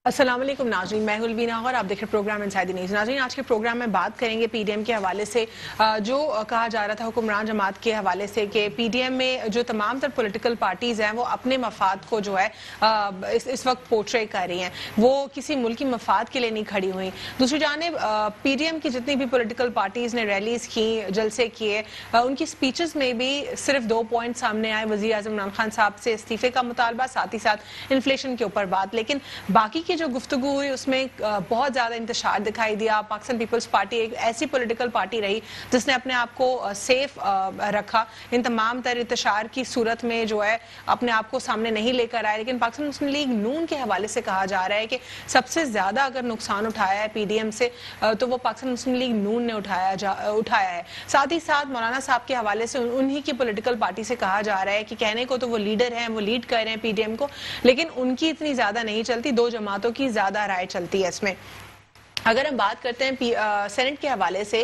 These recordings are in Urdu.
السلام علیکم ناظرین، میں ہوں الوینا اور آپ دیکھ رہے پروگرام انسائیڈ دی نیوز۔ ناظرین، آج کے پروگرام میں بات کریں گے پی ڈی ایم کے حوالے سے جو کہا جا رہا تھا حکمران جماعت کے حوالے سے کہ پی ڈی ایم میں جو تمام تر پولیٹیکل پارٹیز ہیں وہ اپنے مفاد کو جو ہے اس وقت پورٹرے کر رہی ہیں، وہ کسی ملکی مفاد کے لیے نہیں کھڑی ہوئی۔ دوسری جانب پی ڈی ایم کی جتنی بھی پولیٹیکل پارٹیز نے ریلیز کی، جلسے کیے، ان کی سپیچز میں بھی صرف 2 پوائنٹ سامنے آئے: وزیر اعظم عمران خان صاحب سے استعفے کا مطالبہ، ساتھ ہی ساتھ انفلیشن کے اوپر بات۔ لیکن باقی کی جو گفتگو ہوئی اس میں بہت زیادہ انتشار دکھائی دیا۔ پاکستان پیپلز پارٹی ایک ایسی پولیٹیکل پارٹی رہی جس نے اپنے آپ کو سیف رکھا، ان تمام تر انتشار کی صورت میں جو ہے اپنے آپ کو سامنے نہیں لے کر آئے۔ لیکن پاکستان مسلم لیگ نون کے حوالے سے کہا جا رہا ہے کہ سب سے زیادہ اگر نقصان اٹھایا ہے پی ڈی ایم سے تو وہ پاکستان مسلم لیگ نون نے اٹھایا ہے۔ ساتھ ہی ساتھ مولانا صاحب کے حوالے سے انہی کی پولیٹیکل پارٹی سے کہا جا رہا ہے کہ کہنے کو تو وہ لیڈر ہیں، وہ لیڈ کر رہے ہیں پی ڈی ایم کو، لیکن ان کی اتنی زیادہ نہیں چلتی، 2 جماعتوں کی زیادہ رائے چلتی ہے اس میں۔ اگر ہم بات کرتے ہیں سینٹ کے حوالے سے،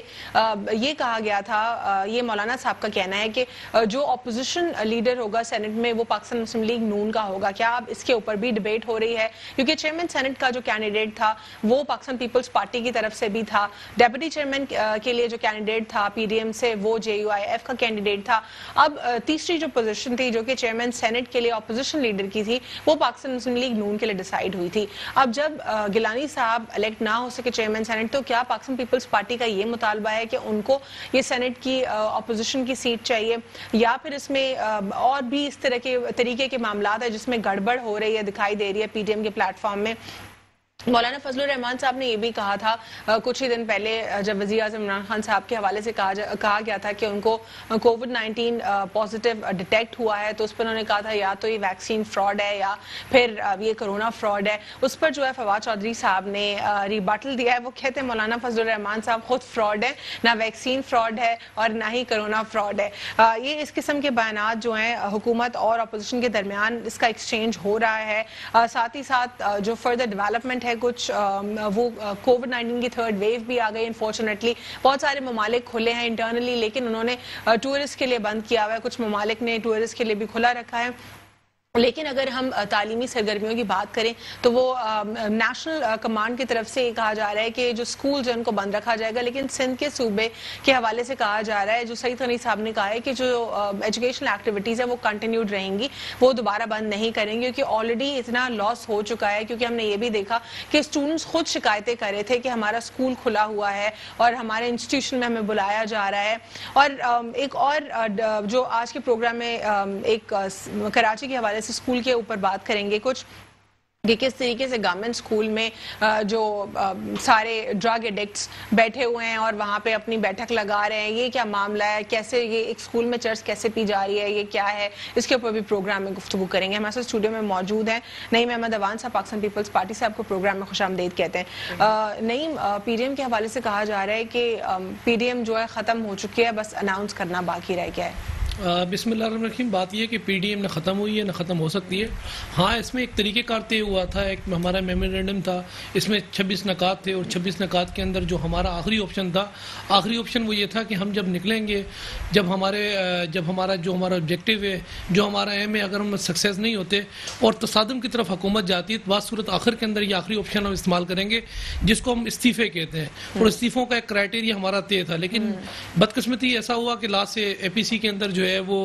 یہ کہا گیا تھا، یہ مولانا صاحب کا کہنا ہے کہ جو اپوزیشن لیڈر ہوگا سینٹ میں وہ پاکستان مسلم لیگ نون کا ہوگا۔ کیا اب اس کے اوپر بھی ڈیبیٹ ہو رہی ہے؟ کیونکہ چیئرمین سینٹ کا جو کینڈیڈیٹ تھا وہ پاکستان پیپلز پارٹی کی طرف سے بھی تھا، ڈیپٹی چیئرمین کے لیے جو کینڈیڈیٹ تھا پی ڈی ایم سے وہ جے یو آئی ایف کا کینڈیڈیٹ تھا۔ اب تیسری جو پوزیشن تھی جو کہ چیئرمین سینٹ کے لیے اپوزیشن لیڈر کی تھی وہ پاکستان مسلم لیگ نون کے لیے ڈیسائیڈ ہوئی تھی۔ اب جب گیلانی صاحب الیکٹ نہ ہو سکے چیئرمین سینٹ، تو کیا پاکستان پیپلز پارٹی کا یہ مطالبہ ہے کہ ان کو یہ سینٹ کی اپوزیشن کی سیٹ چاہیے، یا پھر اس میں اور بھی اس طرح کے طریقے کے معاملات ہیں جس میں گڑبڑ ہو رہی ہے، دکھائی دے رہی ہے پی ڈی ایم کے پلیٹ فارم میں؟ مولانا فضل الرحمان صاحب نے یہ بھی کہا تھا کچھ ہی دن پہلے جب وزیر اعظم عمران خان صاحب کے حوالے سے کہا گیا تھا کہ ان کو کووڈ-19 پازیٹیو ڈیٹیکٹ ہوا ہے، تو اس پر انہوں نے کہا تھا یا تو یہ ویکسین فراڈ ہے یا پھر یہ کرونا فراڈ ہے۔ اس پر جو ہے فواد چودھری صاحب نے ریبٹل دیا ہے، وہ کہتے ہیں مولانا فضل الرحمان صاحب خود فراڈ ہے، نہ ویکسین فراڈ ہے اور نہ ہی کرونا فراڈ ہے۔ یہ اس قسم کے بیانات جو ہیں حکومت اور اپوزیشن کے درمیان اس کا ایکسچینج ہو رہا ہے۔ ساتھ ہی ساتھ جو فردر ڈیولپمنٹ ہے کچھ وہ کووڈ-19 کی 3rd ویو بھی آ گئی انفارچونیٹلی، بہت سارے ممالک کھلے ہیں انٹرنلی لیکن انہوں نے ٹورسٹ کے لیے بند کیا ہوا ہے، کچھ ممالک نے ٹورسٹ کے لیے بھی کھلا رکھا ہے۔ لیکن اگر ہم تعلیمی سرگرمیوں کی بات کریں تو وہ نیشنل کمانڈ کی طرف سے یہ کہا جا رہا ہے کہ جو اسکول جو ان کو بند رکھا جائے گا، لیکن سندھ کے صوبے کے حوالے سے کہا جا رہا ہے، جو سعید غنی صاحب نے کہا ہے کہ جو ایجوکیشنل ایکٹیویٹیز ہیں وہ کنٹینیوڈ رہیں گی، وہ دوبارہ بند نہیں کریں گے، کیونکہ آلریڈی اتنا لاس ہو چکا ہے۔ کیونکہ ہم نے یہ بھی دیکھا کہ اسٹوڈنٹس خود شکایتیں کر رہے تھے کہ ہمارا اسکول کھلا ہوا ہے اور ہمارے انسٹیٹیوشن میں ہمیں بلایا جا رہا ہے۔ اور ایک اور جو آج کے پروگرام میں ایک کراچی کے حوالے سے اسکول کے اوپر بات کریں گے کچھ، کہ کس طریقے سے گورنمنٹ اسکول میں جو سارے ڈرگ ایڈکٹس بیٹھے ہوئے ہیں اور وہاں پہ اپنی بیٹھک لگا رہے ہیں، یہ کیا معاملہ ہے، کیسے یہ ایک اسکول میں چرس کیسے پی جا رہی ہے، یہ کیا ہے، اس کے اوپر بھی پروگرام میں گفتگو کریں گے۔ ہمارے ساتھ اسٹوڈیو میں موجود ہیں نعیم احمد اوان صاحب، پاکستان پیپلز پارٹی سے، آپ کو پروگرام میں خوش آمدید کہتے ہیں۔ نعیم، پی ڈی ایم کے حوالے سے کہا جا رہا ہے کہ پی ڈی ایم جو ہے ختم ہو چکی ہے، بس اناؤنس کرنا باقی رہ گیا ہے۔ بسم اللہ الرحمن الرحیم۔ بات یہ ہے کہ پی ڈی ایم نہ ختم ہوئی ہے نہ ختم ہو سکتی ہے۔ ہاں، اس میں ایک طریقہ کار طے ہوا تھا، ایک ہمارا میمورینڈم تھا، اس میں 26 نکات تھے، اور 26 نکات کے اندر جو ہمارا آخری آپشن تھا، آخری آپشن وہ یہ تھا کہ ہم جب نکلیں گے، جب ہمارا آبجیکٹیو ہے، جو ہمارا ایم ہے، اگر ہم سکسیز نہیں ہوتے اور تصادم کی طرف حکومت جاتی ہے تو بعض صورت آخر کے اندر یہ آخری آپشن ہم استعمال کریں گے جس کو ہم استعفے کہتے ہیں، اور استعفوں کا ایک کرائٹیریا ہمارا طے تھا۔ لیکن بدقسمتی ایسا ہوا کہ لاسٹ سے اے پی سی کے اندر جو ہے وہ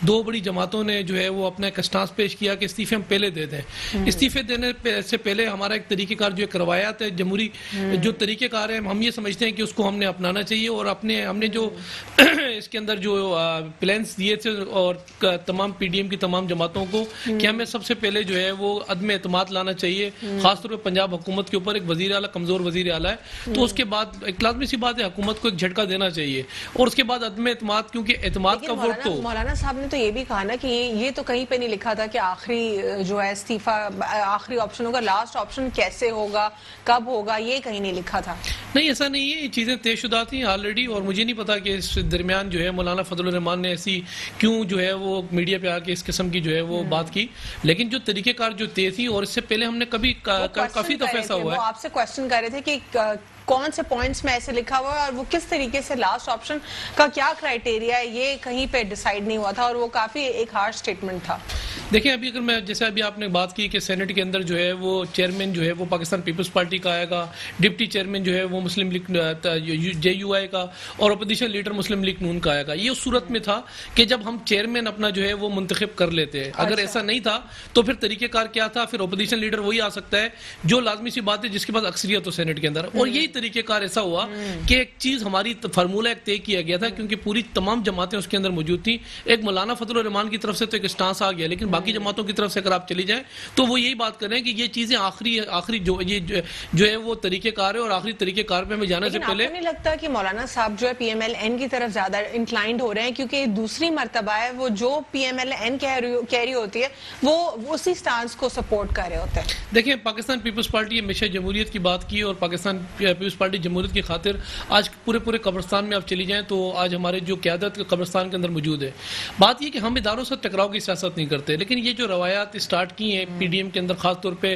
2 بڑی جماعتوں نے جو ہے وہ اپنا ایک اسٹانس پیش کیا کہ استعفے ہم پہلے دے دیں۔ استعفے دینے سے پہلے ہمارا ایک طریقہ کار جو ایک روایات ہے جمہوری جو طریقہ کار ہے، ہم یہ سمجھتے ہیں کہ اس کو ہم نے اپنانا چاہیے، اور ہم نے جو اس کے اندر جو پلانس دیے تھے اور تمام پی ڈی ایم کی تمام جماعتوں کو کہ ہمیں سب سے پہلے جو ہے وہ عدم اعتماد لانا چاہیے، خاص طور پہ پنجاب حکومت کے اوپر ایک وزیر اعلیٰ کمزور وزیر اعلیٰ ہے، تو اس کے بعد ایک لازمی سی بات ہے حکومت کو ایک جھٹکا دینا چاہیے، اور اس کے بعد عدم اعتماد، کیونکہ اعتماد کا ووٹ تو مولانا صاحب نے تو یہ بھی کہا نا کہ یہ تو کہیں پہ نہیں لکھا تھا کہ آخری جو ہے استعفیٰ آخری آپشن ہوگا، لاسٹ آپشن کیسے ہوگا، کب ہوگا، یہ کہیں نہیں لکھا تھا۔ نہیں، ایسا نہیں ہے، یہ چیزیں طے شدہ تھیں آلریڈی، اور مجھے نہیں پتا کہ اس درمیان جو ہے مولانا فضل الرحمان نے ایسی کیوں جو ہے وہ میڈیا پہ آ کے اس قسم کی جو ہے وہ بات کی، لیکن جو طریقہ کار جو طے تھی، اور اس سے پہلے ہم نے کافی دفعہ ایسا ہوا ہے، آپ سے کوشچن کر رہے تھے کہ کون سے پوائنٹس میں ایسے لکھا ہوا ہے اور وہ کس طریقے سے لاسٹ آپشن کا کیا کرائیٹیریا ہے یہ کہیں پہ ڈیسائیڈ نہیں ہوا تھا اور وہ کافی ایک ہارش اسٹیٹمنٹ تھا. دیکھیں ابھی اگر میں جیسے ابھی آپ نے بات کی کہ سینٹ کے اندر جو ہے وہ چیئرمین جو ہے وہ پاکستان پیپلز پارٹی کا آئے گا, ڈپٹی چیئرمین جو ہے وہ مسلم لیگ جے یو آئی کا اور اپوزیشن لیڈر مسلم لیگ نون کا آئے گا. یہ اس صورت میں تھا کہ جب ہم چیئرمین اپنا جو ہے وہ منتخب کر لیتے ہیں. اگر ایسا نہیں تھا تو پھر طریقہ کار کیا تھا, پھر اپوزیشن لیڈر وہی آ سکتا ہے جو لازمی سی بات ہے جس کے پاس اکثریت ہو سینٹ کے اندر. اور یہی طریقہ کار ایسا ہوا کہ ایک چیز ہماری فارمولہ ایک طے کیا گیا تھا کیونکہ پوری تمام جماعتیں اس کے اندر موجود تھیں. ایک مولانا فضل الرحمان کی طرف سے تو ایک اسٹانس آ گیا, لیکن باقی جماعتوں کی طرف سے اگر آپ چلی جائیں تو وہ یہی بات کر رہے ہیں کہ یہ چیزیں آخری جو ہے وہ طریقہ کار ہے اور آخری طریقہ کار پہ ہمیں جانے سے پہلے. لیکن آپ کو نہیں لگتا کہ مولانا صاحب جو ہے پی ایم ایل این کی طرف زیادہ انکلائنڈ ہو رہے ہیں کیونکہ دوسری مرتبہ ہے وہ جو پی ایم ایل این کہہ رہی ہوتی ہے وہ اسی سٹانس کو سپورٹ کر رہے ہوتے ہیں؟ دیکھیں پاکستان پیپلز پارٹی ہمیشہ جمہوریت کی بات کی اور پاکستان پیپلز پارٹی جمہوریت کی خاطر آج پورے قبرستان میں آپ چلی جائیں تو آج ہمارے جو قیادت قبرستان کے اندر موجود ہے. بات یہ کہ ہم اداروں سے ٹکراؤ کی سیاست نہیں کرتے, لیکن یہ جو روایات اسٹارٹ کی ہیں پی ڈی ایم کے اندر, خاص طور پہ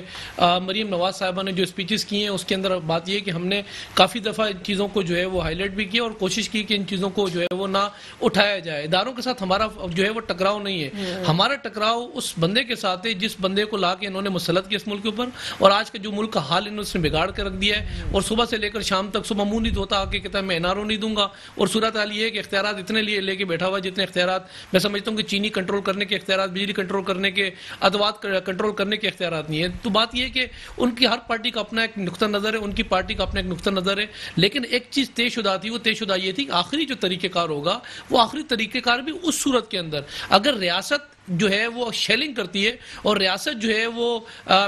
مریم نواز صاحبہ نے جو اسپیچز کی ہیں اس کے اندر بات یہ کہ ہم نے کافی دفعہ ان چیزوں کو جو ہے وہ ہائی لائٹ بھی کیا اور کوشش کی کہ ان چیزوں کو جو ہے وہ نہ اٹھایا جائے. اداروں کے ساتھ ہمارا جو ہے وہ ٹکراؤ نہیں ہے, ہمارا ٹکراؤ اس بندے کے ساتھ ہے جس بندے کو لا کے انہوں نے مسلط کیا اس ملک کے اوپر, اور آج کا جو ملک کا حال انہوں نے بگاڑ کے رکھ دیا ہے. اور صبح سے لے کر شام تک صبح منہ نہیں دھوتا آ کے کہتا ہے میں NRO نہیں دوں گا, اور صورت حال یہ ہے کہ اختیارات اتنے لے کے بیٹھا ہوا جتنے اختیارات میں سمجھتا ہوں کہ چینی کنٹرول کرنے کے اختیارات, بجلی کنٹرول کرنے کے, ادوات کنٹرول کرنے کے اختیارات نہیں ہے. تو بات یہ ہے کہ ان کی ہر پارٹی کا اپنا ایک نقطہ نظر ہے, ان کی پارٹی کا اپنا ایک نقطہ نظر ہے, لیکن ایک چیز طے شدہ تھی, وہ طے شدہ یہ تھی کہ آخری جو طریقہ کار ہوگا وہ آخری طریقہ کار بھی اس صورت کے اندر اگر ریاست جو ہے وہ شیلنگ کرتی ہے اور ریاست جو ہے وہ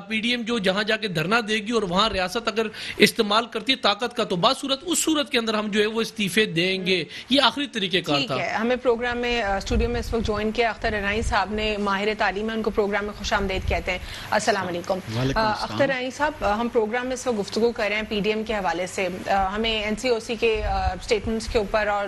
پی ڈی ایم جو جہاں جا کے دھرنا دے گی اور وہاں ریاست اگر استعمال کرتی ہے طاقت کا, تو بعض صورت اس صورت کے اندر ہم جو ہے وہ استعفے دیں گے. یہ آخری طریقہ کار تھا. ہمیں پروگرام میں اسٹوڈیو میں اس وقت جوائن کیا اختر رنائی صاحب نے, ماہر تعلیم ہے, ان کو پروگرام میں خوش آمدید کہتے ہیں. السلام علیکم. اختر رنائی صاحب, ہم پروگرام میں اس وقت گفتگو کر رہے ہیں پی ڈی ایم کے حوالے سے, ہمیں NCOC کے اسٹیٹمنٹس کے اوپر اور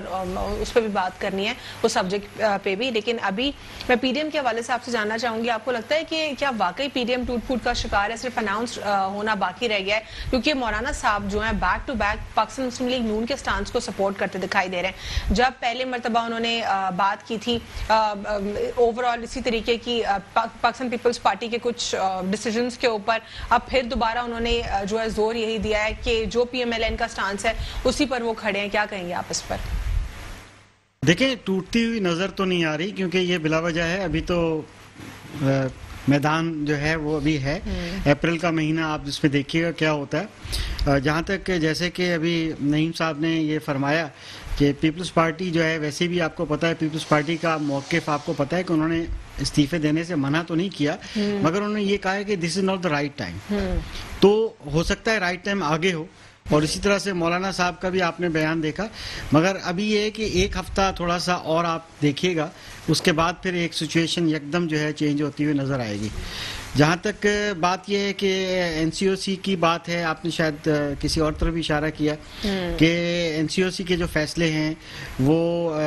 اس پہ بھی بات کرنی ہے, اس سبجیکٹ پہ بھی, لیکن ابھی میں پی ڈی ایم کے حوالے سے آپ سے جاننا چاہوں گی آپ کو لگتا ہے کہ کیا واقعی پی ڈی ایم ٹوٹ پھوٹ کا شکار ہے, صرف اناؤنس ہونا باقی رہ گیا ہے؟ کیونکہ مولانا صاحب جو ہیں back to back Pakistan Muslim League Noon کے سٹانس کو سپورٹ کرتے دکھائی دے رہے ہیں. جب پہلے مرتبہ انہوں نے بات کی تھی اوور آل اسی طریقے کی پاکستان پیپلز پارٹی کے کچھ ڈیسیجنز کے اوپر, اب پھر دوبارہ انہوں نے جو ہے زور یہی دیا ہے کہ جو پی ایم ایل این کا سٹانس ہے اسی پر وہ کھڑے ہیں. کیا کہیں گے آپ اس پر؟ دیکھیں ٹوٹتی ہوئی نظر تو نہیں آ رہی کیونکہ یہ بلا وجہ ہے, ابھی تو میدان جو ہے وہ ابھی ہے, اپریل کا مہینہ آپ جس میں دیکھیے گا کیا ہوتا ہے. جہاں تک جیسے کہ ابھی نعیم صاحب نے یہ فرمایا کہ پیپلز پارٹی جو ہے, ویسے بھی آپ کو پتہ ہے پیپلز پارٹی کا موقف آپ کو پتہ ہے کہ انہوں نے استعفے دینے سے منع تو نہیں کیا, مگر انہوں نے یہ کہا ہے کہ this is not the right time. تو ہو سکتا ہے رائٹ ٹائم آگے ہو, اور اسی طرح سے مولانا صاحب کا بھی آپ نے بیان دیکھا, مگر ابھی یہ ہے کہ ایک ہفتہ تھوڑا سا اور آپ دیکھیے گا, اس کے بعد پھر ایک سچویشن یکدم جو ہے چینج ہوتی ہوئی نظر آئے گی. جہاں تک بات یہ ہے کہ NCOC کی بات ہے, آپ نے شاید کسی اور طرف بھی اشارہ کیا کہ NCOC کے جو فیصلے ہیں وہ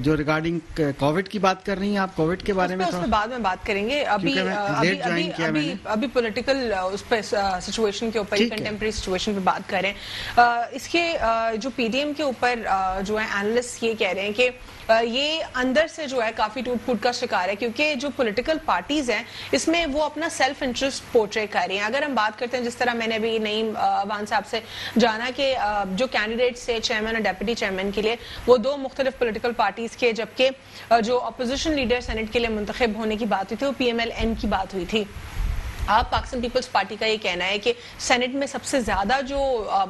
جو ریگارڈنگ کووڈ کی بات کر رہی ہیں آپ, کووڈ کے بارے میں اس پہ بعد میں بات کریں گے. ابھی پولیٹیکل اس پہ سچویشن کے اوپر, کنٹمپریری سچویشن پہ بات کریں. اس کے جو پی ڈی ایم کے اوپر جو ہے اینالسٹ یہ کہہ رہے ہیں کہ یہ اندر سے جو ہے کافی ٹوٹ پھوٹ کا شکار ہے, کیونکہ جو پولیٹیکل پارٹیز ہیں اس میں وہ اپنا سیلف انٹرسٹ پورٹری کر رہی ہیں. اگر ہم بات کرتے ہیں جس طرح میں نے بھی نعیم وان صاحب سے جانا کہ جو کینڈیڈیٹس تھے چیئرمین اور ڈیپٹی چیئرمین کے لیے وہ دو مختلف پولیٹیکل پارٹیز کے, جبکہ جو اپوزیشن لیڈر سینٹ کے لیے منتخب ہونے کی بات ہوئی تھی وہ پی ایم ایل این کی بات ہوئی تھی. آپ پاکستان پیپلز پارٹی کا یہ کہنا ہے کہ سینٹ میں سب سے زیادہ جو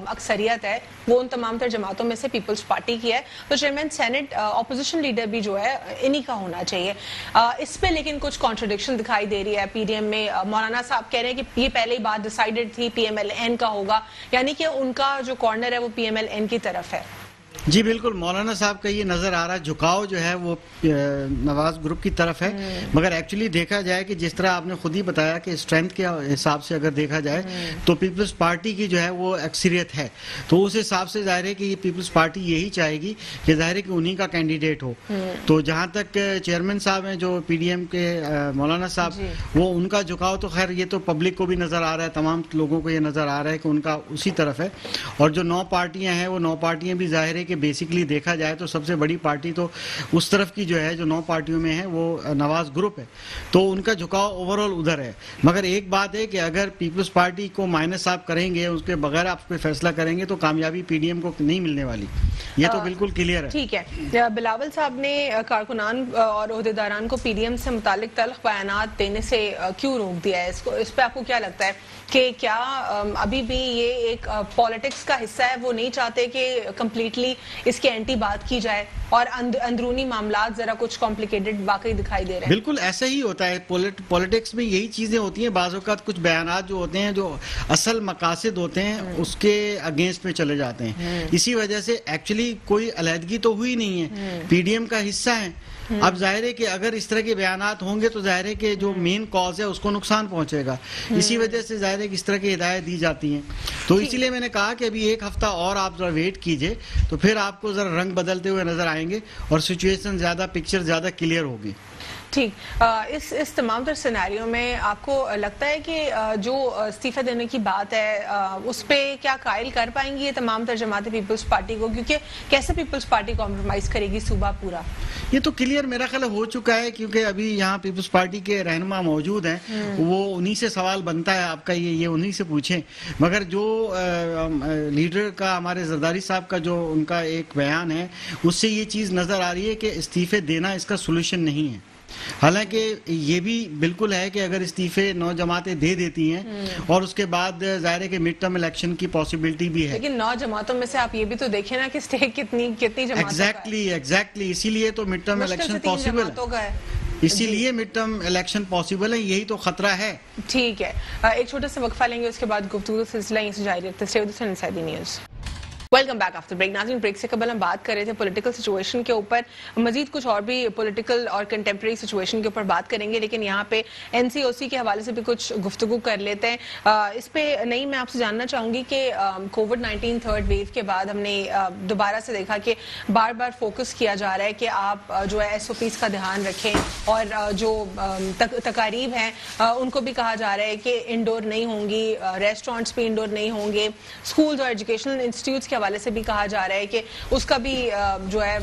اکثریت ہے وہ ان تمام تر جماعتوں میں سے پیپلز پارٹی کی ہے, تو چیئرمین سینٹ اپوزیشن لیڈر بھی جو ہے انہی کا ہونا چاہیے. اس پہ لیکن کچھ کانٹرڈکشن دکھائی دے رہی ہے پی ڈی ایم میں. مولانا صاحب کہہ رہے ہیں کہ یہ پہلے ہی بات ڈیسائیڈڈ تھی, پی ایم ایل این کا ہوگا, یعنی کہ ان کا جو کارنر ہے وہ پی ایم ایل این کی طرف ہے. جی بالکل، مولانا صاحب کا یہ نظر آ رہا ہے جھکاؤ جو ہے وہ نواز گروپ کی طرف ہے، مگر ایکچولی دیکھا جائے کہ جس طرح آپ نے خود ہی بتایا کہ اسٹرینتھ کے حساب سے اگر دیکھا جائے تو پیپلز پارٹی کی جو ہے وہ اکثریت ہے، تو اس حساب سے ظاہر ہے کہ یہ پیپلز پارٹی یہی چاہے گی کہ ظاہر ہے کہ انہی کا کینڈیڈیٹ ہو. تو جہاں تک چیئرمین صاحب ہیں جو پی ڈی ایم کے مولانا صاحب، وہ ان کا جھکاؤ تو خیر یہ تو پبلک کو بھی نظر آ رہا ہے، تمام لوگوں کو یہ نظر آ رہا ہے کہ ان کا اسی طرف ہے. اور جو 9 پارٹیاں ہیں وہ 9 پارٹیاں بھی ظاہر ہے کہ بیسکلی دیکھا جائے تو سب سے بڑی پارٹی تو اس طرف کی جو ہے جو 9 پارٹیوں میں ہے وہ نواز گروپ ہے، تو ان کا جھکاؤ اوور آل ادھر ہے. مگر ایک بات ہے کہ اگر پیپلز پارٹی کو مائنس آپ کریں گے، اس کے بغیر آپ پہ فیصلہ کریں گے تو کامیابی پی ڈی ایم کو نہیں ملنے والی، یہ تو بالکل کلیئر ہے. ٹھیک ہے، بلاول صاحب نے کارکنان اور عہدیداران کو پی ڈی ایم سے متعلق تلخ بیانات دینے سے کیوں روک دیا ہے؟ اس پہ آپ کو کیا لگتا ہے کہ کیا ابھی بھی یہ ایک پالیٹکس کا حصہ ہے، وہ نہیں چاہتے کہ کمپلیٹلی اس کے اینٹی بات کی جائے اور اندرونی معاملات ذرا کچھ کمپلیکیٹڈ واقعی دکھائی دے رہے ہیں؟ بالکل ایسا ہی ہوتا ہے، پولیٹکس میں یہی چیزیں ہوتی ہیں. بعض اوقات کچھ بیانات جو ہوتے ہیں جو اصل مقاصد ہوتے ہیں اس کے اگینسٹ میں چلے جاتے ہیں، اسی وجہ سے ایکچولی کوئی علیحدگی تو ہوئی نہیں ہے، پی ڈی ایم کا حصہ ہے. اب ظاہر ہے کہ اگر اس طرح کے بیانات ہوں گے تو ظاہر ہے کہ جو مین کاز ہے اس کو نقصان پہنچے گا، اسی وجہ سے ظاہر ہے کہ اس طرح کی ہدایت دی جاتی ہیں. تو اسی لیے میں نے کہا کہ ابھی 1 ہفتہ اور آپ ذرا ویٹ کیجئے تو پھر آپ کو ذرا رنگ بدلتے ہوئے نظر آئیں گے اور سچویشن زیادہ پکچر زیادہ کلیئر ہوگی. ٹھیک، اس تمام تر سیناریو میں آپ کو لگتا ہے کہ جو استعفے دینے کی بات ہے اس پہ کیا قائل کر پائیں گی یہ تمام تر جماعت پیپلز پارٹی کو؟ کیونکہ کیسے پیپلز پارٹی کمپرومائز کرے گی صوبہ پورا؟ یہ تو کلیئر میرا خیال ہو چکا ہے، کیونکہ ابھی یہاں پیپلز پارٹی کے رہنما موجود ہیں، وہ انہی سے سوال بنتا ہے آپ کا، یہ انہی سے پوچھیں. مگر جو لیڈر کا ہمارے زرداری صاحب کا جو ان کا ایک بیان ہے اس سے یہ چیز نظر آ رہی ہے کہ استعفے دینا اس کا سولوشن نہیں ہے. حالانکہ یہ بھی بالکل ہے کہ اگر استعفے 9 جماعتیں دے دیتی ہیں اور اس کے بعد ظاہر ہے کہ مڈ ٹرم الیکشن کی پاسبلٹی بھی ہے، لیکن 9 جماعتوں میں سے آپ یہ بھی تو دیکھیں نا کہ اسٹیک کتنی جماعتوں ایگزیکٹلی اسی لیے تو مڈ ٹرم الیکشن پاسبل ہے، اسی لیے مڈ ٹرم الیکشن پاسبل ہے، یہی تو خطرہ ہے. ٹھیک ہے، ایک چھوٹا سا وقفہ لیں گے، اس کے بعد گفتگو سلسلہ یہیں سے جاری رکھتے ہیں. Inside news, welcome back after break. ناظرین، بریک سے قبل ہم بات کر رہے تھے پولیٹیکل سچویشن کے اوپر، مزید کچھ اور بھی پولیٹیکل اور کنٹمپریری سچویشن کے اوپر بات کریں گے، لیکن یہاں پہ این سی او سی کے حوالے سے بھی کچھ گفتگو کر لیتے ہیں. اس پہ نہیں، میں آپ سے جاننا چاہوں گی کہ کووڈ-19 تھرڈ ویو کے بعد ہم نے دوبارہ سے دیکھا کہ بار بار فوکس کیا جا رہا ہے کہ آپ جو ہے ایس او پیز کا دھیان رکھیں، اور جو تقاریب ہیں ان کو بھی کہا جا رہا ہے کہ انڈور نہیں ہوں گی، ریسٹورینٹس بھی انڈور نہیں ہوں گے، اسکولز اور ایجوکیشنل انسٹیٹیوٹس کے حوالے سے بھی کہا جا رہا ہے کہ اس کا بھی جو ہے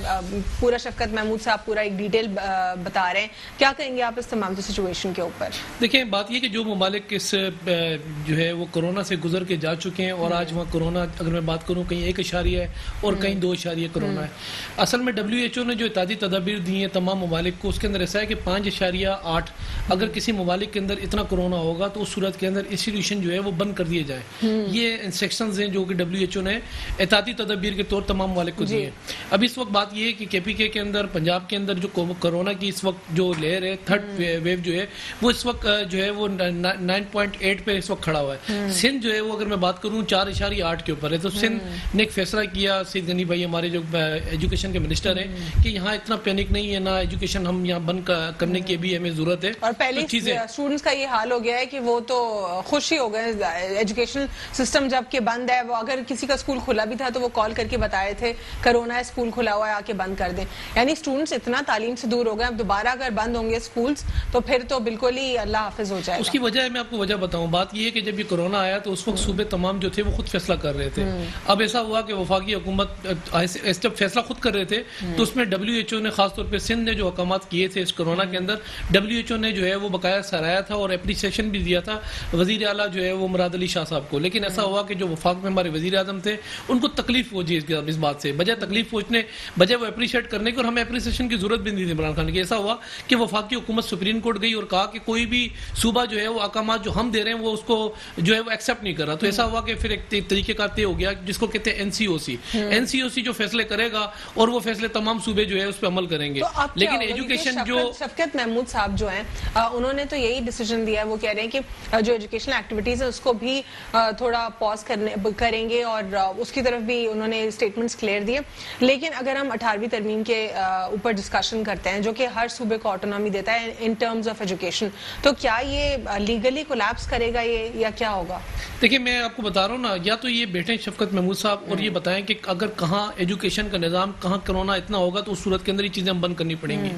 پورا شفقت محمود صاحب پورا ایک ڈیٹیل بتا رہے ہیں. کیا کہیں گے آپ اس تمام سچویشن کے اوپر؟ دیکھیں، بات یہ کہ جو ممالک اس جو ہے وہ کورونا سے گزر کے جا چکے ہیں، اور آج وہاں کورونا اگر میں بات کروں کہیں 1 ہے اور کہیں 2 کورونا ہے. اصل میں WHO نے جو احتیاطی تدابیر دی ہیں تمام ممالک کو، اس کے اندر ایسا ہے کہ 5.8 اگر کسی ممالک کے اندر اتنا کورونا ہوگا تو اس صورت کے اندر انسٹیٹیوشن جو ہے وہ بند کر دیے جائیں. یہ انسٹرکشنز ہیں جو کہ WHO نے احتیاطی تدابیر کے طور تمام ممالک کو دیے. ابھی اس وقت بات یہ ہے کہ KPK کے اندر، پنجاب کے اندر جو کورونا کی اس وقت جو لہر ہے، تھرڈ ویو جو ہے، وہ اس وقت جو ہے وہ 9.8 پہ اس وقت کھڑا ہوا ہے. سندھ جو ہے وہ اگر میں بات کروں 4.8 کے اوپر ہے. تو سندھ نے ایک فیصلہ کیا، سید غنی بھائی ہمارے جو ایجوکیشن کے منسٹر ہیں، کہ یہاں اتنا پینک نہیں ہے، نہ ایجوکیشن ہم یہاں بند کرنے کی بھی ہمیں ضرورت ہے. اور پہلے اسٹوڈنٹس کا یہ حال ہو گیا ہے کہ وہ تو خوش ہی ہو گئے، ایجوکیشن سسٹم جب کہ بند ہے، وہ اگر کسی کا اسکول کھلا بھی تھا تو وہ کال کر کے بتائے تھے کرونا ہے، اسکول کھلا ہوا ہے، آ کے بند کر دیں. یعنی اسٹوڈنٹس اتنا تعلیم سے دور ہو گئے. اب دوبارہ اگر بند ہوں گے اسکولس تو پھر تو بالکل ہی اللہ حافظ ہو جائے گا. اس کی وجہ میں آپ کو وجہ بتاؤں. بات یہ ہے کہ جب یہ کورونا آیا تو اس وقت صوبے تمام جو تھے وہ خود فیصلہ کر رہے تھے. اب ایسا ہوا کہ وفاقی حکومت جب فیصلہ خود کر رہے تھے تو اس میں WHO نے خاص طور پہ سندھ نے جو احکامات کیے تھے اس کورونا کے اندر، WHO نے جو ہے وہ بقایا سرایا تھا اور اپریسیشن بھی دیا تھا وزیر اعلیٰ جو ہے وہ مراد علی شاہ صاحب کو. لیکن ایسا ہوا کہ جو وفاق میں ہمارے وزیر اعظم تھے ان کو تکلیف پہنچی اس بات سے. بجائے تکلیف پہنچنے، بجائے وہ اپریشیٹ کرنے کی، اور ہمیں اپریسیشن کی ضرورت بھی نہیں تھی عمران خان کی. ایسا ہوا کہ وفاقی حکومت سپریم کورٹ گئی اور کہا کہ کوئی بھی صوبہ جو ہے وہ احکامات جو ہم دے رہے ہیں وہ اس کو جو ہے وہ ایکسیپٹ نہیں کر رہا. تو ایسا ہوا کہ پھر ایک طریقہ کار طے ہو گیا جس کو کہتے ہیں NCOC جو فیصلے کرے گا اور وہ فیصلے تمام صوبے جو ہے اس پہ عمل کریں گے. لیکن ایجوکیشن جو شفقت محمود صاحب جو ہیں انہوں نے تو یہی ڈیسیجن دیا ہے، وہ کہہ رہے ہیں کہ جو ایجوکیشنل ایکٹیویٹیز ہیں اس کو بھی تھوڑا پاز کریں گے اور اس کی طرف طرف بھی انہوں نے اسٹیٹمنٹس کلیئر دیے. لیکن اگر ہم 18ویں ترمیم کے اوپر ڈسکشن کرتے ہیں جو کہ ہر صوبے کو آٹونومی دیتا ہے ان ٹرمز آف ایجوکیشن, تو کیا یہ لیگلی کولیپس کرے گا یہ یا کیا ہوگا؟ دیکھیں میں آپ کو بتا رہا ہوں نا, یا تو یہ بیٹھیں شفقت محمود صاحب اور یہ بتائیں کہ اگر کہاں ایجوکیشن کا نظام کہاں کرونا اتنا ہوگا تو اس صورت کے اندر یہ چیزیں ہم بند کرنی پڑیں گی.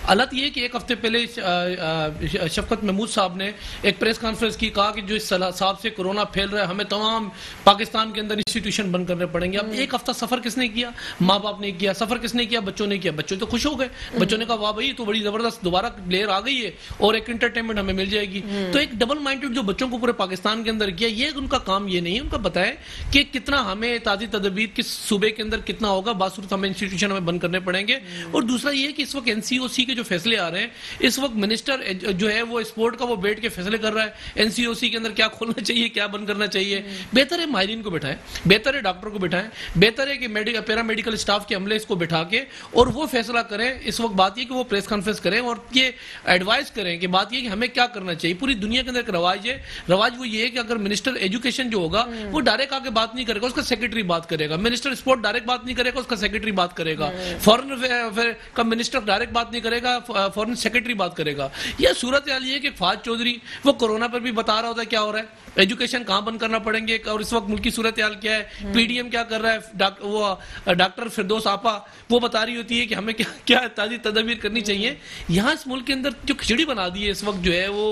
حالت یہ کہ ایک ہفتے پہلے شفقت محمود صاحب نے ایک پریس کانفرنس کی, کہا کہ جو اس حساب سے کرونا پھیل رہا ہے ہمیں تمام پاکستان کے اندر انسٹیٹیوشن بند کرنے پڑیں گے. اب ایک ہفتہ سفر کس نے کیا؟ ماں باپ نے کیا. سفر کس نے کیا؟ بچوں نے کیا. بچوں تو خوش ہو گئے, بچوں نے کہا واہ بھائی تو بڑی زبردست دوبارہ لیئر آ گئی ہے اور ایک انٹرٹینمنٹ ہمیں مل جائے گی. تو ایک ڈبل مائنڈڈ جو بچوں کو پورے پاکستان کے اندر کیا, یہ ان کا کام یہ نہیں ہے. ان کا بتائے کہ کتنا ہمیں تازی تدابیر کس صوبے کے اندر کتنا ہوگا, باصورت ہمیں انسٹیٹیوشن ہمیں بند کرنے پڑیں گے. اور دوسرا یہ کہ اس وقت NCOC کے جو فیصلے آ رہے ہیں, اس وقت منسٹر جو ہے وہ اسپورٹ کا وہ بیٹھ کے فیصلے کر رہا ہے NCOC کے اندر کیا کھولنا چاہیے کیا بند کرنا چاہیے. بہتر ہے ماہرین کو بٹھائیں, بہتر ہے ڈاکٹر کو بٹھائیں, بہتر ہے کہ پیرا میڈیکل اسٹاف کے عملے اس کو بٹھا کے اور وہ فیصلہ کریں. اس وقت بات یہ کہ وہ پریس کانفرنس کریں اور یہ ایڈوائز کریں کہ بات یہ کہ ہمیں کیا کرنا چاہیے. پوری دنیا کے اندر ایک رواج ہے, رواج وہ یہ ہے کہ اگر منسٹر ایجوکیشن جو ہوگا وہ ڈائریکٹ آ کے بات نہیں کرے گا, اس کا سیکرٹری بات کرے گا. منسٹر اسپورٹ ڈائریکٹ بات نہیں کرے گا, اس کا سیکرٹری بات کرے گا. فورن افیئر کا منسٹر ڈائریکٹ بات نہیں کرے گا, فورن سیکرٹری بات کرے گا. یہ صورتحال یہ ہے کہ فہد چودھری وہ کورونا پر بھی بتا رہا ہوتا ہے کیا ہو رہا ہے, ایجوکیشن کہاں بند کرنا پڑیں گے, اور اس وقت ملکی صورتحال کیا ہے, PDM کیا کر رہا ہے, وہ ڈاکٹر فردوس آپا وہ بتا رہی ہوتی ہے کہ ہمیں کیا تازی تدابیر کرنی چاہیے. یہاں اس ملک کے اندر جو کھچڑی بنا دی ہے اس وقت جو ہے وہ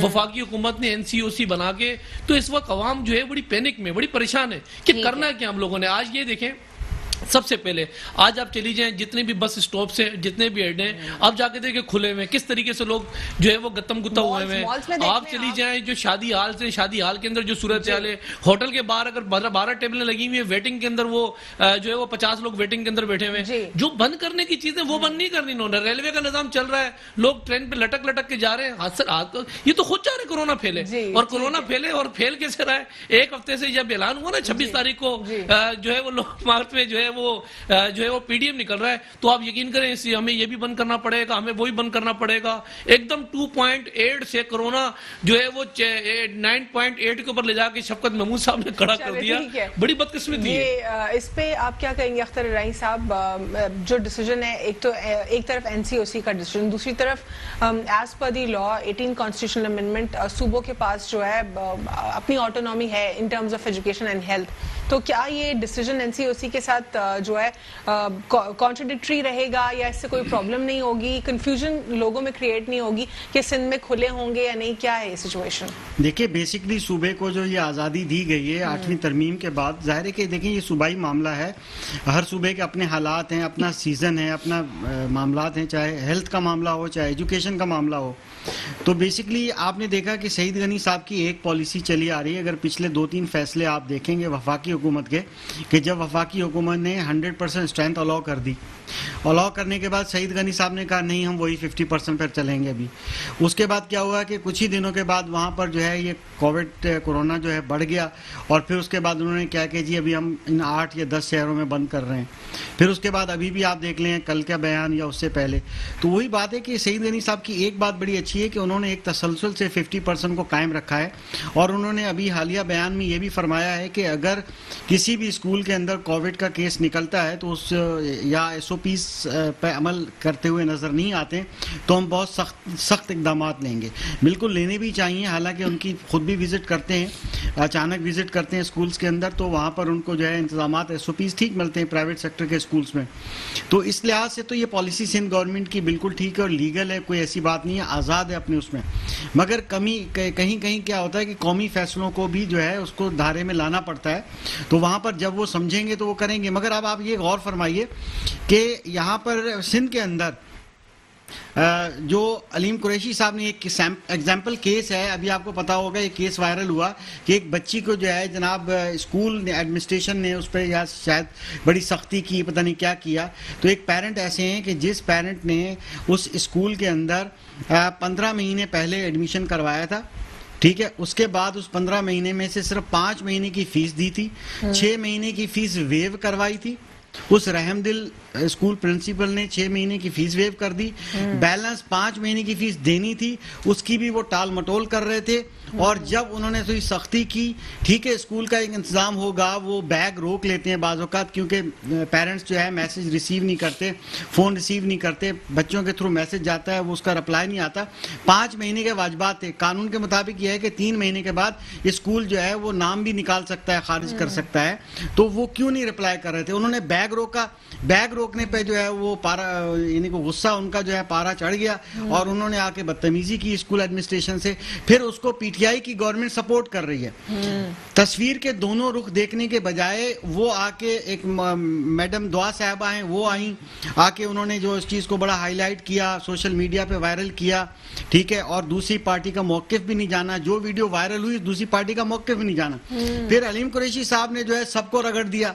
وفاقی حکومت نے NCOC بنا کے, تو اس وقت عوام جو ہے بڑی پینک میں بڑی پریشان ہے کہ کرنا ہے کیا ہم لوگوں نے. آج یہ دیکھیں سب سے پہلے آج آپ چلی جائیں جتنے بھی بس اسٹاپ سے جتنے بھی ایڈ ہیں آپ جا کے دیکھیں کھلے ہوئے کس طریقے سے لوگ جو ہے وہ گتم گتا ہوئے ہیں. آپ چلی جائیں جو شادی ہال سے, شادی ہال کے اندر جو صورتحال ہے, ہوٹل کے باہر اگر 12 ٹیبلیں لگی ہوئی ہیں ویٹنگ کے اندر, وہ جو ہے وہ 50 لوگ ویٹنگ کے اندر بیٹھے ہوئے ہیں. جو بند کرنے کی چیزیں وہ بند نہیں کرنی انہوں نے. ریلوے کا نظام چل رہا ہے, لوگ ٹرین پہ لٹک لٹک کے جا رہے ہیں. یہ تو خود چاہ رہے کورونا پھیلے, اور کورونا پھیلے اور پھیل کیسے رہا ہے. ایک ہفتے سے جب اعلان ہوا نا 26 تاریخ کو جو ہے وہ لوگ مارچ میں جو ہے وہ PDM نکل رہا ہے, تو آپ یقین کریں ہمیں یہ بھی بند کرنا پڑے گا, ہمیں وہی بند کرنا پڑے گا. ایک دم 2.8 سے کرونا جو ہے وہ 9.8 کے اوپر لے جا کے شفقت محمود صاحب نے کھڑا کر دیا. بڑی بدقسمتی ہے. اس پہ آپ کیا کہیں گے اختر الہی صاحب؟ جو ڈیسیجن ہے ایک طرف NCOC کا ڈیسیجن, دوسری طرف ایز پر دی لا 18 کانسٹیٹیوشنل امینڈمنٹ صوبوں کے پاس جو ہے اپنی آٹونومی ہے in terms of education and health. تو کیا یہ ڈیسیجن NCOC کے ساتھ جو ہے کانٹرڈکٹری رہے گا یا اس سے کوئی پرابلم نہیں ہوگی, کنفیوژن لوگوں میں کریٹ نہیں ہوگی کہ سندھ میں کھلے ہوں گے یا نہیں, کیا ہے یہ سچویشن؟ دیکھیں بیسکلی صوبے کو جو یہ آزادی دی گئی ہے 8ویں ترمیم کے بعد, ظاہر ہے کہ دیکھیں یہ صوبائی معاملہ ہے, ہر صوبے کے اپنے حالات ہیں, اپنا سیزن ہے, اپنا معاملات ہیں, چاہے ہیلتھ کا معاملہ ہو چاہے ایجوکیشن کا معاملہ ہو. تو بیسکلی آپ نے دیکھا کہ سعید غنی صاحب کی ایک پالیسی چلی آ رہی ہے. اگر پچھلے 2-3 فیصلے آپ دیکھیں گے وفاقی حکومت کے, کہ جب وفاقی حکومت نے 100% اسٹرینتھ الاؤ کر دی, الاؤ کرنے کے بعد سعید غنی صاحب نے کہا نہیں ہم وہی 50% پر چلیں گے ابھی. اس کے بعد کیا ہوا کہ کچھ ہی دنوں کے بعد وہاں پر جو ہے یہ کورونا جو ہے بڑھ گیا, اور پھر اس کے بعد انہوں نے کیا کہ جی ابھی ہم ان 8 یا 10 شہروں میں بند کر رہے ہیں. پھر اس کے بعد ابھی بھی آپ دیکھ لیں کل کا بیان یا اس سے پہلے, تو وہی بات ہے کہ سعید غنی صاحب کی ایک بات بڑی اچھی ہے کہ انہوں نے ایک تسلسل سے 50% کو قائم رکھا ہے. اور انہوں نے ابھی حالیہ بیان میں یہ بھی فرمایا ہے کہ اگر کسی بھی اسکول کے اندر کووڈ کا کیس نکلتا ہے تو اس یا SOPs پہ عمل کرتے ہوئے نظر نہیں آتے تو ہم بہت سخت اقدامات لیں گے. بالکل لینے بھی چاہیے, حالانکہ ان کی خود بھی وزٹ کرتے ہیں, اچانک وزٹ کرتے ہیں اسکولس کے اندر, تو وہاں پر ان کو جو ہے انتظامات SOPs ٹھیک ملتے ہیں پرائیویٹ سیکٹر کے اسکولس میں. تو اس لحاظ سے تو یہ پالیسی سندھ گورنمنٹ کی بالکل ٹھیک ہے اور لیگل ہے, کوئی ایسی بات نہیں ہے, آزاد ہے اپنے اس میں. مگر کہیں کیا ہوتا ہے کہ قومی فیصلوں کو بھی جو ہے اس کو دھارے میں لانا پڑتا ہے, تو وہاں پر جب وہ سمجھیں گے تو وہ کریں گے. مگر اب آپ یہ غور فرمائیے کہ یہاں پر سندھ کے اندر جو علیم قریشی صاحب نے ایک ایگزامپل کیس ہے, ابھی آپ کو پتا ہوگا یہ کیس وائرل ہوا کہ ایک بچی کو جو ہے جناب اسکول ایڈمنسٹریشن نے اس پہ یا شاید بڑی سختی کی, پتہ نہیں کیا کیا. تو ایک پیرنٹ ایسے ہیں کہ جس پیرنٹ نے اس اسکول کے اندر 15 مہینے پہلے ایڈمیشن کروایا تھا, ٹھیک ہے, اس کے بعد اس 15 مہینے میں سے صرف 5 مہینے کی فیس دی تھی, 6 مہینے کی فیس ویو کروائی تھی. اس رحم دل اسکول پرنسپل نے 6 مہینے کی فیس ویو کر دی, بیلنس 5 مہینے کی فیس دینی تھی اس کی بھی وہ ٹال مٹول کر رہے تھے, اور جب انہوں نے تھوڑی سختی کی، ٹھیک ہے اسکول کا ایک انتظام ہوگا، وہ بیگ روک لیتے ہیں بعض اوقات، کیونکہ پیرنٹس جو ہے میسج ریسیو نہیں کرتے، فون ریسیو نہیں کرتے، بچوں کے تھرو میسج جاتا ہے وہ اس کا رپلائی نہیں آتا. 5 مہینے کے واجبات تھے، قانون کے مطابق یہ ہے کہ 3 مہینے کے بعد اسکول جو ہے وہ نام بھی نکال سکتا ہے، خارج کر سکتا ہے. تو وہ کیوں نہیں رپلائی کر رہے تھے؟ انہوں نے بیگ روکا، بیگ روکنے پہ جو ہے وہ پارا، یعنی کہ غصہ ان کا جو ہے پارا چڑھ گیا اور انہوں نے آ کے بدتمیزی کی اسکول ایڈمنسٹریشن سے. پھر اس کو پی ٹی آئی کی گورنمنٹ سپورٹ کر رہی ہے. تصویر کے دونوں رخ دیکھنے کے بجائے وہ آ کے ایک میڈم دعا صاحبہ ہیں، وہ آئیں، آ کے انہوں نے جو اس چیز کو بڑا ہائی لائٹ کیا، سوشل میڈیا پہ وائرل کیا، ٹھیک ہے، اور دوسری پارٹی کا موقف بھی نہیں جانا. جو ویڈیو وائرل ہوئی دوسری پارٹی کا موقف بھی نہیں جانا. پھر علیم قریشی صاحب نے جو ہے سب کو رگڑ دیا،